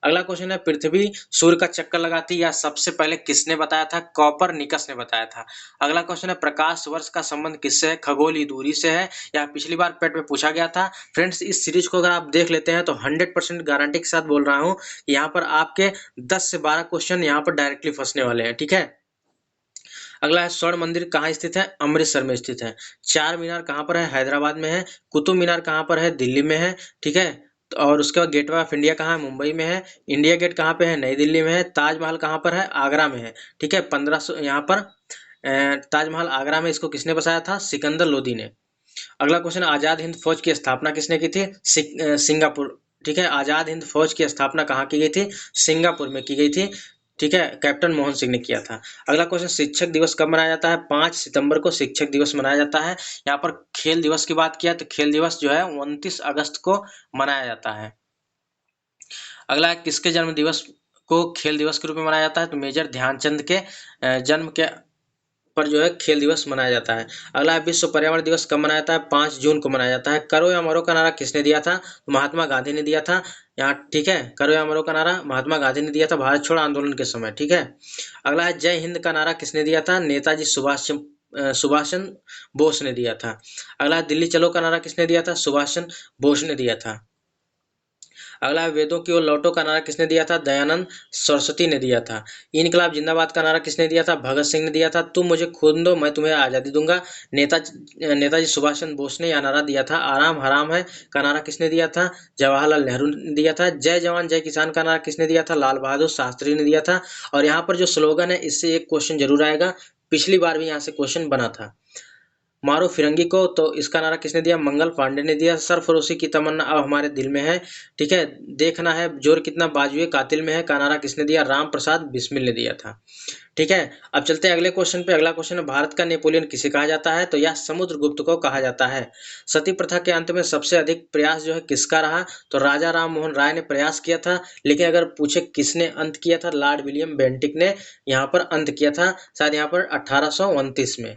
अगला क्वेश्चन है पृथ्वी सूर्य का चक्कर लगाती या सबसे पहले किसने बताया था? कॉपरनिकस ने बताया था। अगला क्वेश्चन है प्रकाश वर्ष का संबंध किससे है? खगोलीय दूरी से है। यह पिछली बार पेट में पूछा गया था। फ्रेंड्स, इस सीरीज को अगर आप देख लेते हैं तो 100% गारंटी के साथ बोल रहा हूँ, यहाँ पर आपके 10 से 12 क्वेश्चन यहाँ पर डायरेक्टली फंसने वाले हैं। ठीक है, अगला है स्वर्ण मंदिर कहाँ स्थित है? अमृतसर में स्थित है। चार मीनार कहाँ पर है? हैदराबाद में है। कुतुब मीनार कहाँ पर है? दिल्ली में है। ठीक है, और उसके बाद गेटवे ऑफ इंडिया कहाँ है? मुंबई में है। इंडिया गेट कहाँ पे है? नई दिल्ली में है। ताजमहल कहाँ पर है? आगरा में है। ठीक है, 1500 यहाँ पर ताजमहल आगरा में, इसको किसने बसाया था? सिकंदर लोदी ने। अगला क्वेश्चन, आजाद हिंद फौज की स्थापना किसने की थी? सिंगापुर। ठीक है, आजाद हिंद फौज की स्थापना कहाँ की गई थी? सिंगापुर में की गई थी। ठीक है, कैप्टन मोहन सिंह ने किया था। अगला क्वेश्चन, शिक्षक दिवस कब मनाया जाता है? 5 सितंबर को शिक्षक दिवस मनाया जाता है। यहाँ पर खेल दिवस की बात किया तो खेल दिवस जो है 29 अगस्त को मनाया जाता है। अगला है किसके जन्म दिवस को खेल दिवस के रूप में मनाया जाता है? तो मेजर ध्यानचंद के जन्म के पर जो है खेल दिवस मनाया जाता है। अगला है विश्व पर्यावरण दिवस कब मनाया जाता है? 5 जून को मनाया जाता है। करो या मरो का नारा किसने दिया था? तो महात्मा गांधी ने दिया था। यहाँ ठीक है, करो या मरो का नारा महात्मा गांधी ने दिया था भारत छोड़ो आंदोलन के समय। ठीक है, अगला है जय हिंद का नारा किसने दिया था? नेताजी सुभाष चंद्र बोस ने दिया था। अगला है दिल्ली चलो का नारा किसने दिया था? सुभाष चंद्र बोस ने दिया था। अगला है वेदों की ओर लौटो का नारा किसने दिया था? दयानंद सरस्वती ने दिया था। इनकलाब जिंदाबाद का नारा किसने दिया था? भगत सिंह ने दिया था। तुम मुझे खून दो मैं तुम्हें आज़ादी दूंगा, नेताजी सुभाष चंद्र बोस ने यह नारा दिया था। आराम हराम है का नारा किसने दिया था? जवाहरलाल नेहरू ने दिया था। जय जवान जय किसान का नारा किसने दिया था? लाल बहादुर शास्त्री ने दिया था। और यहाँ पर जो स्लोगन है इससे एक क्वेश्चन जरूर आएगा, पिछली बार भी यहाँ से क्वेश्चन बना था। मारो फिरंगी को, तो इसका नारा किसने दिया? मंगल पांडे ने दिया। सरफरोशी की तमन्ना अब हमारे दिल में है। ठीक है, देखना है जोर कितना बाजुए कातिल में है का नारा किसने दिया? राम प्रसाद बिस्मिल ने दिया था। ठीक है, अब चलते हैं अगले क्वेश्चन पे। अगला क्वेश्चन है भारत का नेपोलियन किसे कहा जाता है? तो यह समुद्रगुप्त को कहा जाता है। सती प्रथा के अंत में सबसे अधिक प्रयास जो है किसका रहा? तो राजा राम मोहन राय ने प्रयास किया था। लेकिन अगर पूछे किसने अंत किया था? लॉर्ड विलियम बेंटिक ने यहाँ पर अंत किया था, शायद यहाँ पर 1829 में।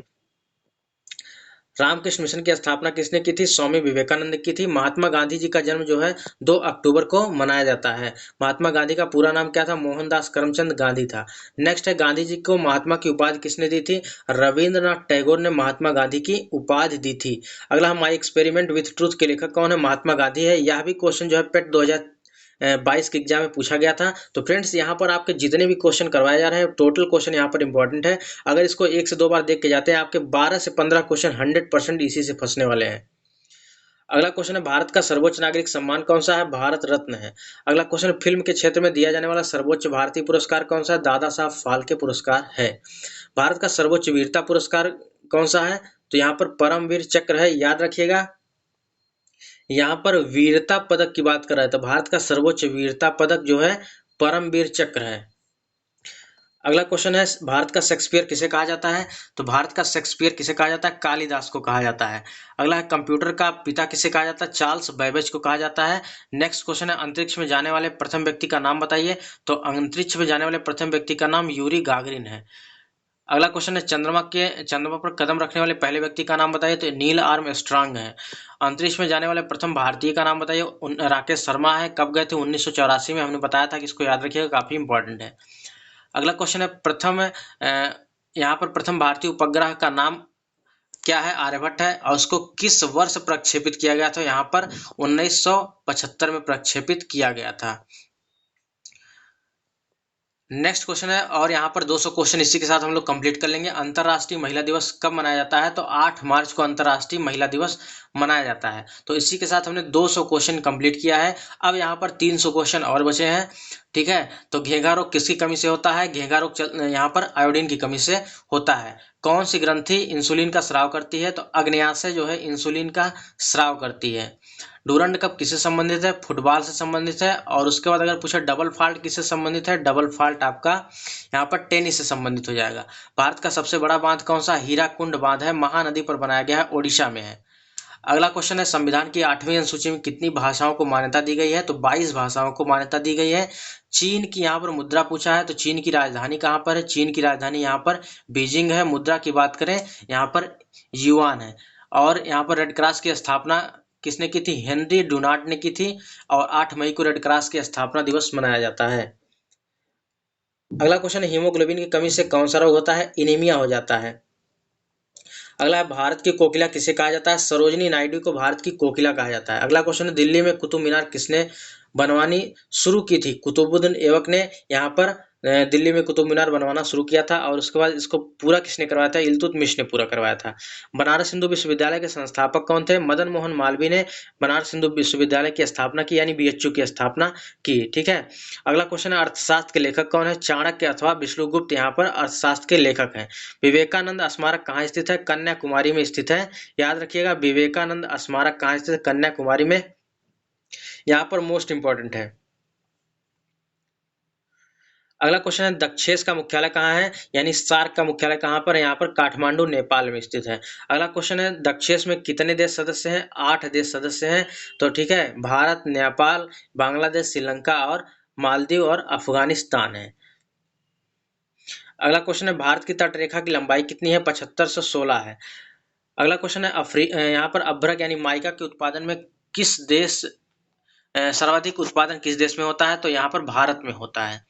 रामकृष्ण मिशन की स्थापना किसने की थी? स्वामी विवेकानंद की थी। महात्मा गांधी जी का जन्म जो है 2 अक्टूबर को मनाया जाता है। महात्मा गांधी का पूरा नाम क्या था? मोहनदास करमचंद गांधी था। नेक्स्ट है, गांधी जी को महात्मा की उपाधि किसने दी थी? रविंद्रनाथ टैगोर ने महात्मा गांधी की उपाधि दी थी। अगला, माई एक्सपेरिमेंट विथ ट्रूथ के लेखक कौन है? महात्मा गांधी है। यह भी क्वेश्चन जो है पेट 2022 के एग्जाम में पूछा गया था। तो फ्रेंड्स, यहाँ पर आपके जितने भी क्वेश्चन करवाए जा रहे हैं, टोटल क्वेश्चन यहाँ पर इंपॉर्टेंट है। अगर इसको 1 से 2 बार देख के जाते हैं, आपके 12 से 15 क्वेश्चन 100% इसी से फंसने वाले हैं। अगला क्वेश्चन है, भारत का सर्वोच्च नागरिक सम्मान कौन सा है? भारत रत्न है। अगला क्वेश्चन, फिल्म के क्षेत्र में दिया जाने वाला सर्वोच्च भारतीय पुरस्कार कौन सा है? दादा साहब फाल्के पुरस्कार है। भारत का सर्वोच्च वीरता पुरस्कार कौन सा है? तो यहाँ पर परमवीर चक्र है, याद रखिएगा। यहाँ पर वीरता पदक की बात कर रहा है, तो भारत का सर्वोच्च वीरता पदक जो है परमवीर चक्र है। अगला क्वेश्चन है, भारत का शेक्सपियर किसे कहा जाता है? तो भारत का शेक्सपियर किसे कहा जाता है? कालिदास को कहा जाता है। अगला है, कंप्यूटर का पिता किसे कहा जाता है? चार्ल्स बैबेज को कहा जाता है। नेक्स्ट क्वेश्चन है, अंतरिक्ष में जाने वाले प्रथम व्यक्ति का नाम बताइए। तो अंतरिक्ष में जाने वाले प्रथम व्यक्ति का नाम यूरी गागरिन है। अगला क्वेश्चन है, चंद्रमा पर कदम रखने वाले पहले व्यक्ति का नाम बताइए। तो नील आर्मस्ट्रांग है। अंतरिक्ष में जाने वाले प्रथम भारतीय का नाम बताइए। राकेश शर्मा है। कब गए थे? 1984 में। हमने बताया था कि इसको याद रखिएगा, काफी इंपॉर्टेंट है। अगला क्वेश्चन है, यहाँ पर प्रथम भारतीय उपग्रह का नाम क्या है? आर्यभट्ट है। और उसको किस वर्ष प्रक्षेपित किया गया था? यहाँ पर 1975 में प्रक्षेपित किया गया था। नेक्स्ट क्वेश्चन है, और यहाँ पर 200 क्वेश्चन इसी के साथ हम लोग कंप्लीट कर लेंगे। अंतर्राष्ट्रीय महिला दिवस कब मनाया जाता है? तो 8 मार्च को अंतर्राष्ट्रीय महिला दिवस मनाया जाता है। तो इसी के साथ हमने 200 क्वेश्चन कंप्लीट किया है। अब यहाँ पर 300 क्वेश्चन और बचे हैं। ठीक है, तो घेंघा रोग किसकी कमी से होता है? घेंघा रोग यहाँ पर आयोडीन की कमी से होता है। कौन सी ग्रंथि इंसुलिन का स्राव करती है? तो अग्न्याशय जो है इंसुलिन का स्राव करती है। डूरंड कप किससे संबंधित है? फुटबॉल से संबंधित है। और उसके बाद अगर पूछा डबल फॉल्ट किससे संबंधित है? डबल फॉल्ट आपका यहाँ पर टेनिस से संबंधित हो जाएगा। भारत का सबसे बड़ा बांध कौन सा? हीराकुंड बांध है, महानदी पर बनाया गया है, ओडिशा में है। अगला क्वेश्चन है, संविधान की 8वीं अनुसूची में कितनी भाषाओं को मान्यता दी गई है? तो 22 भाषाओं को मान्यता दी गई है। चीन की यहाँ पर मुद्रा पूछा है, तो चीन की राजधानी कहाँ पर है? चीन की राजधानी यहाँ पर बीजिंग है। मुद्रा की बात करें, यहाँ पर युआन है। और यहाँ पर रेड क्रॉस की स्थापना किसने की थी? हेनरी डुनार्ट ने की थी। और 8 मई को रेड क्रॉस की स्थापना दिवस मनाया जाता है। अगला क्वेश्चन है, हीमोग्लोबिन की कमी से कौन सा रोग होता है? एनीमिया हो जाता है। अगला है, भारत की कोकिला किसे कहा जाता है? सरोजिनी नायडू को भारत की कोकिला कहा जाता है। अगला क्वेश्चन है, दिल्ली में कुतुब मीनार किसने बनवानी शुरू की थी? कुतुबुद्दीन ऐबक ने यहाँ पर दिल्ली में कुतुब मीनार बनवाना शुरू किया था। और उसके बाद इसको पूरा किसने करवाया था? इल्तुतमिश ने पूरा करवाया था। बनारस हिंदू विश्वविद्यालय के संस्थापक कौन थे? मदन मोहन मालवीय ने बनारस हिंदू विश्वविद्यालय की स्थापना की, यानी बीएचयू की स्थापना की। ठीक है, अगला क्वेश्चन है, अर्थशास्त्र के लेखक कौन है? चाणक्य अथवा विष्णुगुप्त यहाँ पर अर्थशास्त्र के लेखक हैं। विवेकानंद स्मारक कहाँ स्थित है? कन्याकुमारी में स्थित है। याद रखिएगा, विवेकानंद स्मारक कहाँ स्थित है? कन्याकुमारी में। यहाँ पर मोस्ट इंपॉर्टेंट है। अगला क्वेश्चन है, दक्षेस का मुख्यालय कहाँ है? यानी सार्क का मुख्यालय कहाँ पर है? यहाँ पर काठमांडू नेपाल में स्थित है। अगला क्वेश्चन है, दक्षेस में कितने देश सदस्य हैं? 8 देश सदस्य हैं। तो ठीक है, भारत, नेपाल, बांग्लादेश, श्रीलंका और मालदीव और अफगानिस्तान है। अगला क्वेश्चन है, भारत की तट रेखा की लंबाई कितनी है? 7516 है। अगला क्वेश्चन है, यहाँ पर अभ्रक यानी माइका के उत्पादन में किस देश सर्वाधिक उत्पादन किस देश में होता है? तो यहाँ पर भारत में होता है।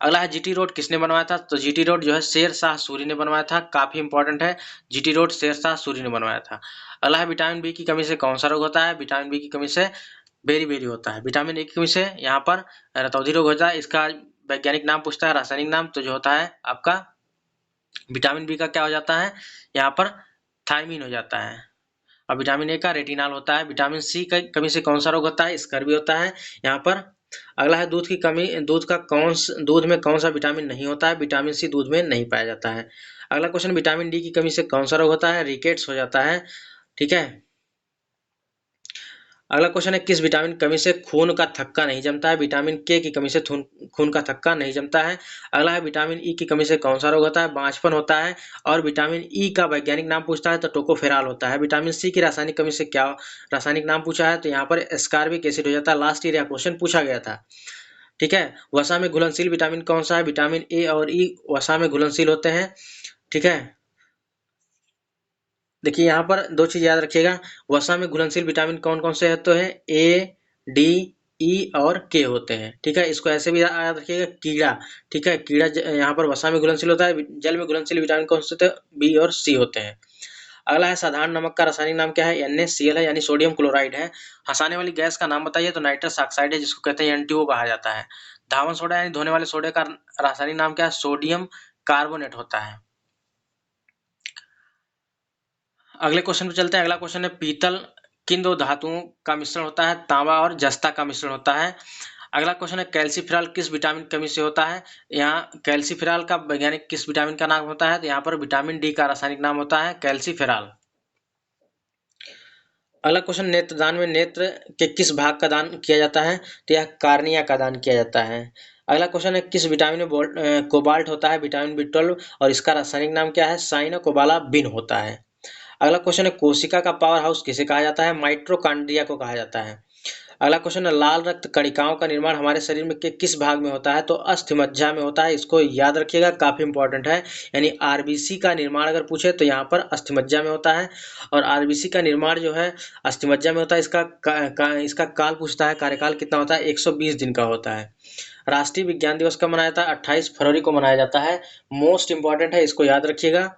अगला है, जीटी रोड किसने बनवाया था? तो जीटी रोड जो है शेर शाह सूरी ने बनवाया था। काफी इंपॉर्टेंट है, जीटी रोड शेर शाह सूरी ने बनवाया था। अगला है, विटामिन बी की कमी से कौन सा रोग होता है? विटामिन बी की कमी से बेरी होता है। विटामिन ए की कमी से यहाँ पर रतौंधी रोग होता है। इसका वैज्ञानिक नाम पूछता है, रासायनिक नाम, तो जो होता है आपका विटामिन बी का क्या हो जाता है? यहाँ पर थायमीन हो जाता है। और विटामिन ए का रेटिनॉल होता है। विटामिन सी की कमी से कौन सा रोग होता है? स्कर्वी होता है यहाँ पर। अगला है, दूध की कमी, दूध में कौन सा विटामिन नहीं होता है? विटामिन सी दूध में नहीं पाया जाता है। अगला क्वेश्चन, विटामिन डी की कमी से कौन सा रोग होता है? रिकेट्स हो जाता है। ठीक है, अगला क्वेश्चन है, किस विटामिन की कमी से खून का थक्का नहीं जमता है? विटामिन के की कमी से खून का थक्का नहीं जमता है। अगला है, विटामिन ई की कमी से कौन सा रोग होता है? बांझपन होता है। और विटामिन ई का वैज्ञानिक नाम पूछता है, तो टोकोफेराल होता है। विटामिन सी की रासायनिक कमी से क्या रासायनिक नाम पूछा है? तो यहाँ पर एस्कॉर्बिक एसिड हो जाता है। लास्ट ईयर यह क्वेश्चन पूछा गया था। ठीक है, वसा में घुलनशील विटामिन कौन सा है? विटामिन ए और ई वसा में घुलनशील होते हैं। ठीक है, देखिए यहाँ पर दो चीज याद रखिएगा, वसा में घुलनशील विटामिन कौन कौन से होते हैं, ए, डी, ई और के होते हैं। ठीक है, इसको ऐसे भी याद रखिएगा, कीड़ा। ठीक है, कीड़ा यहाँ पर वसा में घुलनशील होता है। जल में घुलनशील विटामिन कौन से होते हैं, बी और सी होते हैं। अगला है साधारण नमक का रासायनिक नाम क्या है, NaCl है, यानी सोडियम क्लोराइड है। हंसाने वाली गैस का नाम बताइए, तो नाइट्रस ऑक्साइड है, जिसको कहते हैं NTO कहा जाता है। धावन सोडा यानी धोने वाले सोडे का रासायनिक नाम क्या है, सोडियम कार्बोनेट होता है। अगले क्वेश्चन पे चलते हैं। अगला क्वेश्चन है, पीतल किन दो धातुओं का मिश्रण होता है, तांबा और जस्ता का मिश्रण होता है। अगला क्वेश्चन है, कैल्सीफिरॉल किस विटामिन की कमी से होता है। यहाँ कैल्सीफिरॉल का वैज्ञानिक किस विटामिन का नाम होता है, तो यहाँ पर विटामिन डी का रासायनिक नाम होता है कैल्सीफिरॉल। अगला क्वेश्चन, नेत्रदान में नेत्र के किस भाग का दान किया जाता है, तो यह कार्निया का दान किया जाता है। अगला क्वेश्चन है, किस विटामिन में कोबाल्ट होता है, विटामिन B12, और इसका रासायनिक नाम क्या है, साइनोकोबालामिन होता है। अगला क्वेश्चन है, कोशिका का पावर हाउस किसे कहा जाता है, माइटोकॉन्ड्रिया को कहा जाता है। अगला क्वेश्चन है, लाल रक्त कणिकाओं का निर्माण हमारे शरीर में के किस भाग में होता है, तो अस्थिमज्जा में होता है। इसको याद रखिएगा, काफी इंपॉर्टेंट है। यानी आरबीसी का निर्माण अगर पूछे तो यहाँ पर अस्थिमज्जा में होता है, और आरबीसी का निर्माण जो है अस्थिमज्जा में होता है। इसका काल पूछता है, कार्यकाल कितना होता है, 120 दिन का होता है। राष्ट्रीय विज्ञान दिवस कब मनाया जाता है, 28 फरवरी को मनाया जाता है। मोस्ट इंपॉर्टेंट है, इसको याद रखिएगा।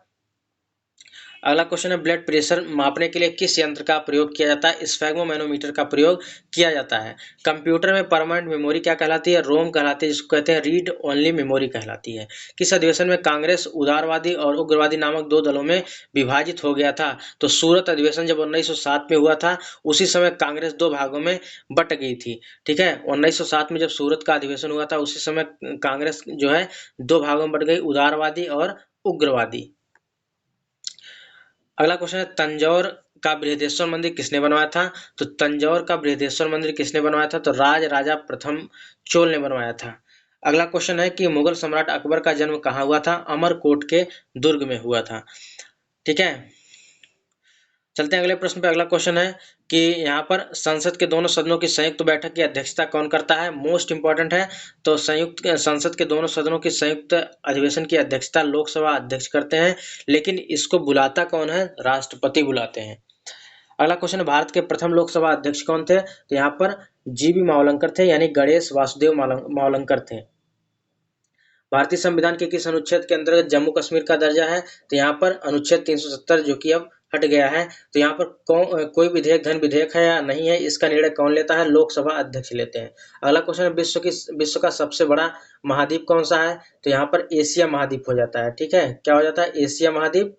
अगला क्वेश्चन है, ब्लड प्रेशर मापने के लिए किस यंत्र का प्रयोग किया जाता है, स्फेग्मोमैनोमीटर का प्रयोग किया जाता है। कंप्यूटर में परमानेंट मेमोरी क्या कहलाती है, रोम कहलाती है, जिसको कहते हैं रीड ओनली मेमोरी कहलाती है। किस अधिवेशन में कांग्रेस उदारवादी और उग्रवादी नामक दो दलों में विभाजित हो गया था, तो सूरत अधिवेशन जब 1907 में हुआ था, उसी समय कांग्रेस दो भागों में बट गई थी। ठीक है, 1907 में जब सूरत का अधिवेशन हुआ था, उसी समय कांग्रेस जो है दो भागों में बट गई, उदारवादी और उग्रवादी। अगला क्वेश्चन है, तंजौर का बृहदेश्वर मंदिर किसने बनवाया था, तो तंजौर का बृहदेश्वर मंदिर किसने बनवाया था, तो राजा प्रथम चोल ने बनवाया था। अगला क्वेश्चन है कि मुगल सम्राट अकबर का जन्म कहाँ हुआ था, अमरकोट के दुर्ग में हुआ था। ठीक है, चलते हैं अगले प्रश्न पे। अगला क्वेश्चन है कि यहाँ पर संसद के दोनों सदनों की संयुक्त बैठक की अध्यक्षता कौन करता है, मोस्ट इंपॉर्टेंट है। तो संयुक्त संसद के दोनों सदनों की संयुक्त अधिवेशन की अध्यक्षता लोकसभा अध्यक्ष करते हैं, लेकिन इसको बुलाता कौन है, राष्ट्रपति बुलाते हैं। अगला क्वेश्चन है, भारत के प्रथम लोकसभा अध्यक्ष कौन थे, तो यहाँ पर जीबी मावलंकर थे, यानी गणेश वासुदेव मावलंकर थे। भारतीय संविधान के किस अनुच्छेद के अंतर्गत जम्मू कश्मीर का दर्जा है, तो यहाँ पर अनुच्छेद 370, जो कि अब हट गया है। तो यहाँ पर कोई विधेयक धन विधेयक है या नहीं है, इसका निर्णय कौन लेता है, लोकसभा अध्यक्ष लेते हैं। अगला क्वेश्चन है, विश्व का सबसे बड़ा महाद्वीप कौन सा है, तो यहाँ पर एशिया महाद्वीप हो जाता है। ठीक है, क्या हो जाता है, एशिया महाद्वीप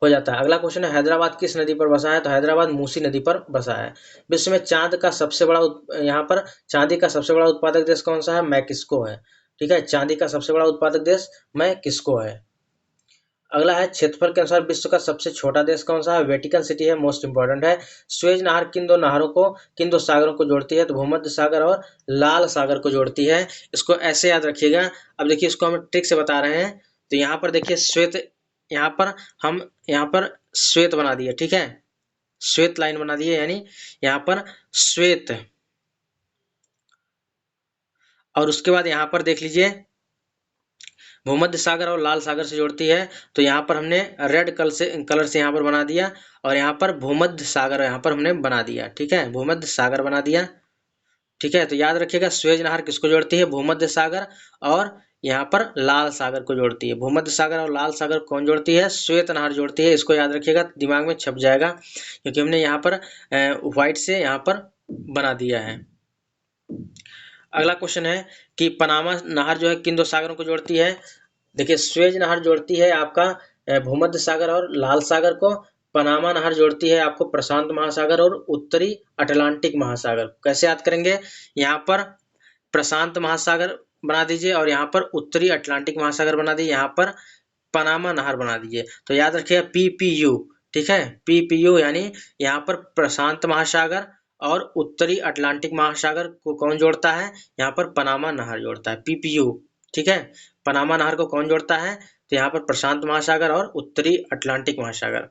हो जाता है। अगला क्वेश्चन है, हैदराबाद किस नदी पर बसा है, तो हैदराबाद मूसी नदी पर बसा है। विश्व में चांद का सबसे बड़ा यहाँ पर चांदी का सबसे बड़ा उत्पादक देश कौन सा है, मैक्सिको है। ठीक है, चांदी का सबसे बड़ा उत्पादक देश मैक्सिको है। अगला है, क्षेत्रफल के अनुसार विश्व का सबसे छोटा देश कौन सा है, वेटिकन सिटी है, मोस्ट इंपॉर्टेंट है। स्वेज नहर किन दो सागरों को जोड़ती है, तो भूमध्य सागर और लाल सागर को जोड़ती है। इसको ऐसे याद रखिएगा। अब देखिए, इसको हम ट्रिक से बता रहे हैं। तो यहाँ पर देखिए श्वेत, यहाँ पर हम यहाँ पर श्वेत बना दिए। ठीक है, श्वेत लाइन बना दिए, यानी यहाँ पर श्वेत, और उसके बाद यहाँ पर देख लीजिए भूमध्य सागर और लाल सागर से जोड़ती है। तो यहाँ पर हमने रेड कलर से यहाँ पर बना दिया, और यहाँ पर भूमध्य सागर यहाँ पर हमने बना दिया। ठीक है, भूमध्य सागर बना दिया। ठीक है, तो याद रखिएगा, स्वेज नहर किसको जोड़ती है, भूमध्य सागर और यहाँ पर लाल सागर को जोड़ती है। भूमध्य सागर और लाल सागर कौन जोड़ती है, श्वेत नहर जोड़ती है। इसको याद रखिएगा, दिमाग में छप जाएगा, क्योंकि हमने यहाँ पर व्हाइट से यहाँ पर बना दिया है। अगला क्वेश्चन है कि पनामा नहर जो है किन दो सागरों को जोड़ती है। देखिए, स्वेज नहर जोड़ती है आपका भूमध्य सागर और लाल सागर को। पनामा नहर जोड़ती है आपको प्रशांत महासागर और उत्तरी अटलांटिक महासागर। कैसे याद करेंगे, यहाँ पर प्रशांत महासागर बना दीजिए, और यहाँ पर उत्तरी अटलांटिक महासागर बना दीजिए, यहाँ पर पनामा नहर बना दीजिए। तो याद रखिएगा PPU। ठीक है, PPU यानी यहाँ पर प्रशांत महासागर और उत्तरी अटलांटिक महासागर को कौन जोड़ता है, यहाँ पर पनामा नहर जोड़ता है, PPU। ठीक है, पनामा नहर को कौन जोड़ता है, तो यहाँ पर प्रशांत महासागर और उत्तरी अटलांटिक महासागर।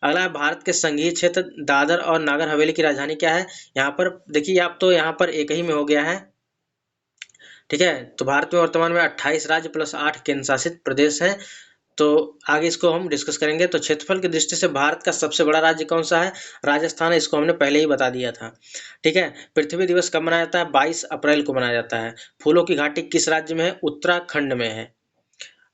अगला है, भारत के संघीय क्षेत्र दादर और नागर हवेली की राजधानी क्या है। यहाँ पर देखिए, आप तो यहाँ पर एक ही में हो गया है। ठीक है, तो भारत में वर्तमान में 28 राज्य प्लस 8 केंद्र शासित प्रदेश हैं। तो आगे इसको हम डिस्कस करेंगे। तो क्षेत्रफल की दृष्टि से भारत का सबसे बड़ा राज्य कौन सा है? राजस्थान है, इसको हमने पहले ही बता दिया था। ठीक है। पृथ्वी दिवस कब मनाया जाता है? 22 अप्रैल को मनाया जाता है। फूलों की घाटी किस राज्य में है? उत्तराखंड में है।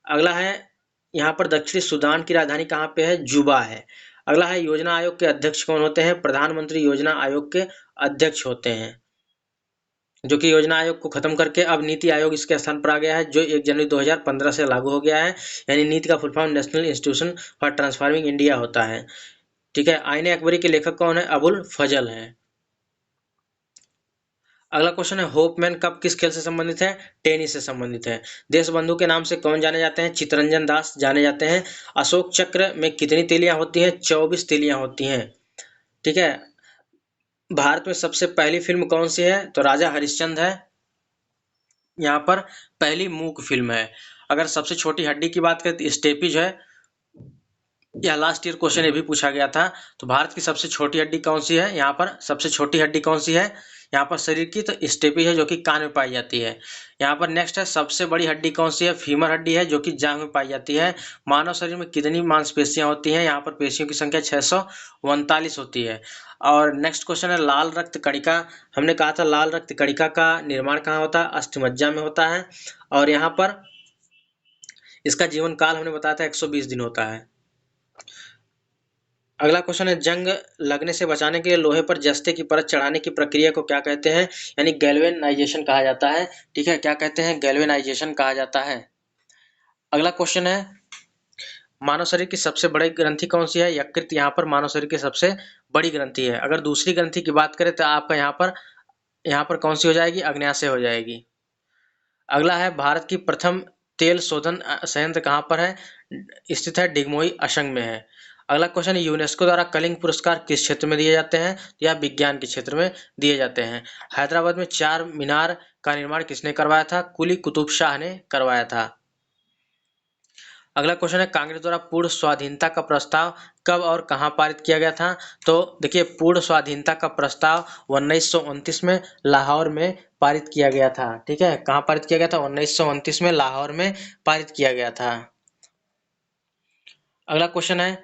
अगला है, यहाँ पर दक्षिणी सूडान की राजधानी कहाँ पे है? जुबा है। अगला है, योजना आयोग के अध्यक्ष कौन होते हैं? प्रधानमंत्री योजना आयोग के अध्यक्ष होते हैं, जो कि योजना आयोग को खत्म करके अब नीति आयोग इसके स्थान पर आ गया है, जो 1 जनवरी 2015 से लागू हो गया है। यानी नीति का full form national institution for transforming India होता है। ठीक है। आईने अकबरी के लेखक कौन है? अबुल फजल है। अगला क्वेश्चन है, होपमैन कप किस खेल से संबंधित है? टेनिस से संबंधित है। देशबंधु के नाम से कौन जाने जाते हैं? चित्तरंजन दास जाने जाते हैं। अशोक चक्र में कितनी तीलियां होती हैं? 24 तीलियां होती हैं। ठीक है। भारत में सबसे पहली फिल्म कौन सी है? तो राजा हरिश्चंद्र है, यहाँ पर पहली मूक फिल्म है। अगर सबसे छोटी हड्डी की बात करें तो स्टेपीज है। यह लास्ट ईयर क्वेश्चन ये भी पूछा गया था। तो भारत की सबसे छोटी हड्डी कौन सी है? यहाँ पर सबसे छोटी हड्डी कौन सी है यहाँ पर शरीर की? तो स्टेपीज है, जो कि कान में पाई जाती है। यहाँ पर नेक्स्ट है, सबसे बड़ी हड्डी कौन सी है? फीमर हड्डी है, जो कि जांघ में पाई जाती है। मानव शरीर में कितनी मांसपेशियां होती हैं? यहाँ पर पेशियों की संख्या 639 होती है। और नेक्स्ट क्वेश्चन है, लाल रक्त कणिका। हमने कहा था लाल रक्त कणिका का निर्माण कहाँ होता है? अस्थिमज्जा में होता है। और यहाँ पर इसका जीवन काल हमने बताया था 120 दिन होता है। अगला क्वेश्चन है, जंग लगने से बचाने के लिए लोहे पर जस्ते की परत चढ़ाने की प्रक्रिया को क्या कहते हैं? यानी गैल्वेनाइजेशन कहा जाता है। ठीक है, क्या कहते हैं? गैल्वेनाइजेशन कहा जाता है। अगला क्वेश्चन है, मानव शरीर की सबसे बड़ी ग्रंथि कौन सी है? यकृत यहाँ पर मानव शरीर की सबसे बड़ी ग्रंथि है। अगर दूसरी ग्रंथि की बात करें तो आपका यहाँ पर कौन सी हो जाएगी? अग्न्याशय हो जाएगी। अगला है, भारत की प्रथम तेल शोधन संयंत्र कहाँ पर है? स्थित है डिगमोई असम में है। अगला क्वेश्चन, यूनेस्को द्वारा कलिंग पुरस्कार किस क्षेत्र में दिए जाते हैं? या विज्ञान के क्षेत्र में दिए जाते हैं। हैदराबाद में चार मीनार का निर्माण किसने करवाया था? कुली कुतुब शाह ने करवाया था। अगला क्वेश्चन है, कांग्रेस द्वारा पूर्ण स्वाधीनता का प्रस्ताव कब और कहां पारित किया गया था? तो देखिए, पूर्ण स्वाधीनता का प्रस्ताव 1929 में लाहौर में पारित किया गया था। ठीक है, कहां पारित किया गया था? 1929 में लाहौर में पारित किया गया था। अगला क्वेश्चन है,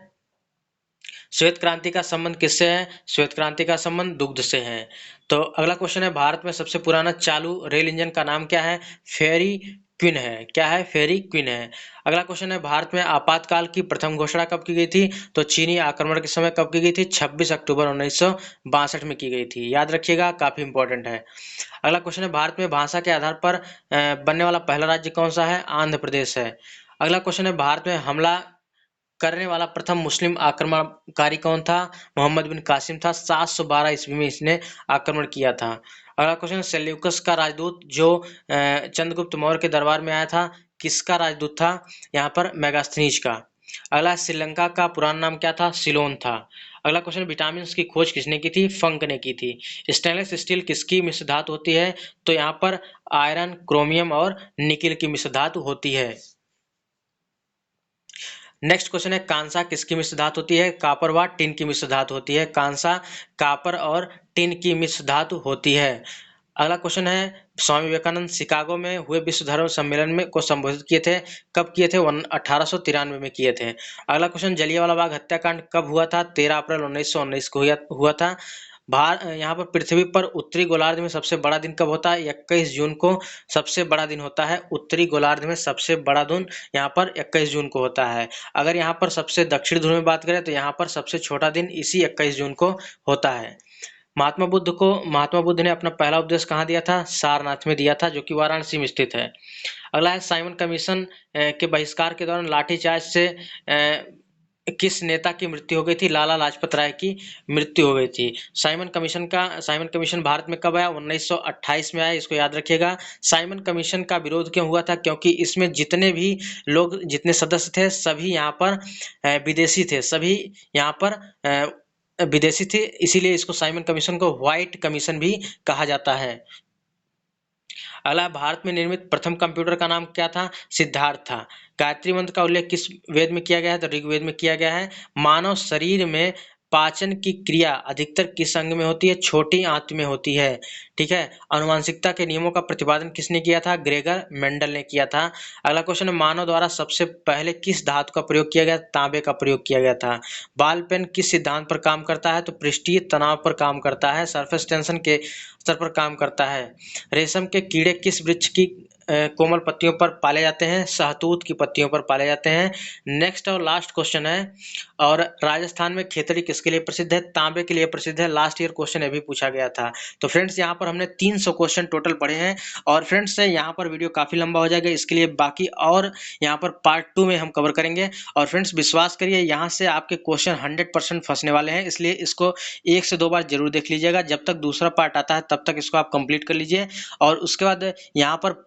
श्वेत क्रांति का संबंध किससे है? श्वेत क्रांति का संबंध दुग्ध से है। तो अगला क्वेश्चन है, भारत में सबसे पुराना चालू रेल इंजन का नाम क्या है? फेरी क्वीन है। क्या है? फेरी क्वीन है। अगला क्वेश्चन है, भारत में आपातकाल की प्रथम घोषणा कब की गई थी? तो चीनी आक्रमण के समय कब की गई थी? 26 अक्टूबर 1962 में की गई थी। याद रखिएगा, काफी इंपॉर्टेंट है। अगला क्वेश्चन है, भारत में भाषा के आधार पर बनने वाला पहला राज्य कौन सा है? आंध्र प्रदेश है। अगला क्वेश्चन है, भारत में हमला करने वाला प्रथम मुस्लिम आक्रमणकारी कौन था? मोहम्मद बिन कासिम था। 712 ईस्वी में इसने आक्रमण किया था। अगला क्वेश्चन, सेल्यूकस का राजदूत जो चंद्रगुप्त मौर्य के दरबार में आया था, किसका राजदूत था? यहाँ पर मेगास्थनीज का। अगला, श्रीलंका का पुराना नाम क्या था? सिलोन था। अगला क्वेश्चन, विटामिन की खोज किसने की थी? फंक ने की थी। स्टेनलेस स्टील किसकी मिश्र धातु होती है? तो यहाँ पर आयरन, क्रोमियम और निकिल की मिश्र धातु होती है। नेक्स्ट क्वेश्चन है, कांसा किसकी मिश्र धातु होती है? कापर व टिन की मिश्र धातु होती है। कांसा, कापर और टिन की मिश्र धातु होती है। अगला क्वेश्चन है, स्वामी विवेकानंद शिकागो में हुए विश्व धर्म सम्मेलन में को संबोधित किए थे। कब किए थे? 1893 में किए थे। अगला क्वेश्चन, जलियांवाला बाग हत्याकांड कब हुआ था? 13 अप्रैल 1919 को हुआ था। यहाँ पर पृथ्वी पर उत्तरी गोलार्ध में सबसे बड़ा दिन कब होता है? 21 जून को सबसे बड़ा दिन होता है। उत्तरी गोलार्ध में सबसे बड़ा दिन यहाँ पर 21 जून को होता है। अगर यहाँ पर सबसे दक्षिण ध्रुव में बात करें तो यहाँ पर सबसे छोटा दिन इसी 21 जून को होता है। महात्मा बुद्ध ने अपना पहला उपदेश कहाँ दिया था? सारनाथ में दिया था, जो कि वाराणसी में स्थित है। अगला है, साइमन कमीशन के बहिष्कार के दौरान लाठीचार्ज से किस नेता की मृत्यु हो गई थी? लाला लाजपत राय की मृत्यु हो गई थी। साइमन कमीशन भारत में कब आया? 1928 में आया, इसको याद रखिएगा। साइमन कमीशन का विरोध क्यों हुआ था? क्योंकि इसमें जितने भी लोग, जितने सदस्य थे, सभी यहाँ पर विदेशी थे, सभी यहाँ पर विदेशी थे, इसीलिए इसको साइमन कमीशन को व्हाइट कमीशन भी कहा जाता है। अगला, भारत में निर्मित प्रथम कंप्यूटर का नाम क्या था? सिद्धार्थ था। गायत्री मंत्र का उल्लेख किस वेद में किया गया है? तो ऋग्वेद में किया गया है। मानव शरीर में पाचन की क्रिया अधिकतर किस अंग में होती है? छोटी आंत में होती है। ठीक है। आनुवंशिकता के नियमों का प्रतिपादन किसने किया था? ग्रेगर मेंडल ने किया था। अगला क्वेश्चन है, मानव द्वारा सबसे पहले किस धातु का प्रयोग किया गया? तांबे का प्रयोग किया गया था। बॉल पेन किस सिद्धांत पर काम करता है? तो पृष्ठीय तनाव पर काम करता है, सरफेस टेंशन के स्तर पर काम करता है। रेशम के कीड़े किस वृक्ष की कोमल पत्तियों पर पाले जाते हैं? शहतूत की पत्तियों पर पाले जाते हैं। नेक्स्ट और लास्ट क्वेश्चन है, और राजस्थान में खेतड़ी किसके लिए प्रसिद्ध है? तांबे के लिए प्रसिद्ध है। लास्ट ईयर क्वेश्चन ये भी पूछा गया था। तो फ्रेंड्स यहाँ पर हमने 300 क्वेश्चन टोटल पढ़े हैं, और फ्रेंड्स यहाँ पर वीडियो काफी लंबा हो जाएगा, इसके लिए बाकी और यहाँ पर पार्ट 2 में हम कवर करेंगे। और फ्रेंड्स विश्वास करिए, यहाँ से आपके क्वेश्चन 100% फंसने वाले हैं, इसलिए इसको 1 से 2 बार जरूर देख लीजिएगा। जब तक दूसरा पार्ट आता है तब तक इसको आप कंप्लीट कर लीजिए, और उसके बाद यहाँ पर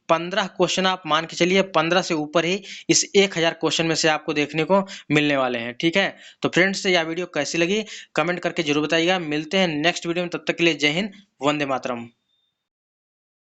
15 क्वेश्चन आप मान के चलिए, 15 से ऊपर ही इस 1000 क्वेश्चन में से आपको देखने को मिलने वाले हैं। ठीक है, तो फ्रेंड्स यह वीडियो कैसी लगी कमेंट करके जरूर बताइएगा। मिलते हैं नेक्स्ट वीडियो में, तब तक के लिए जय हिंद, वंदे मातरम।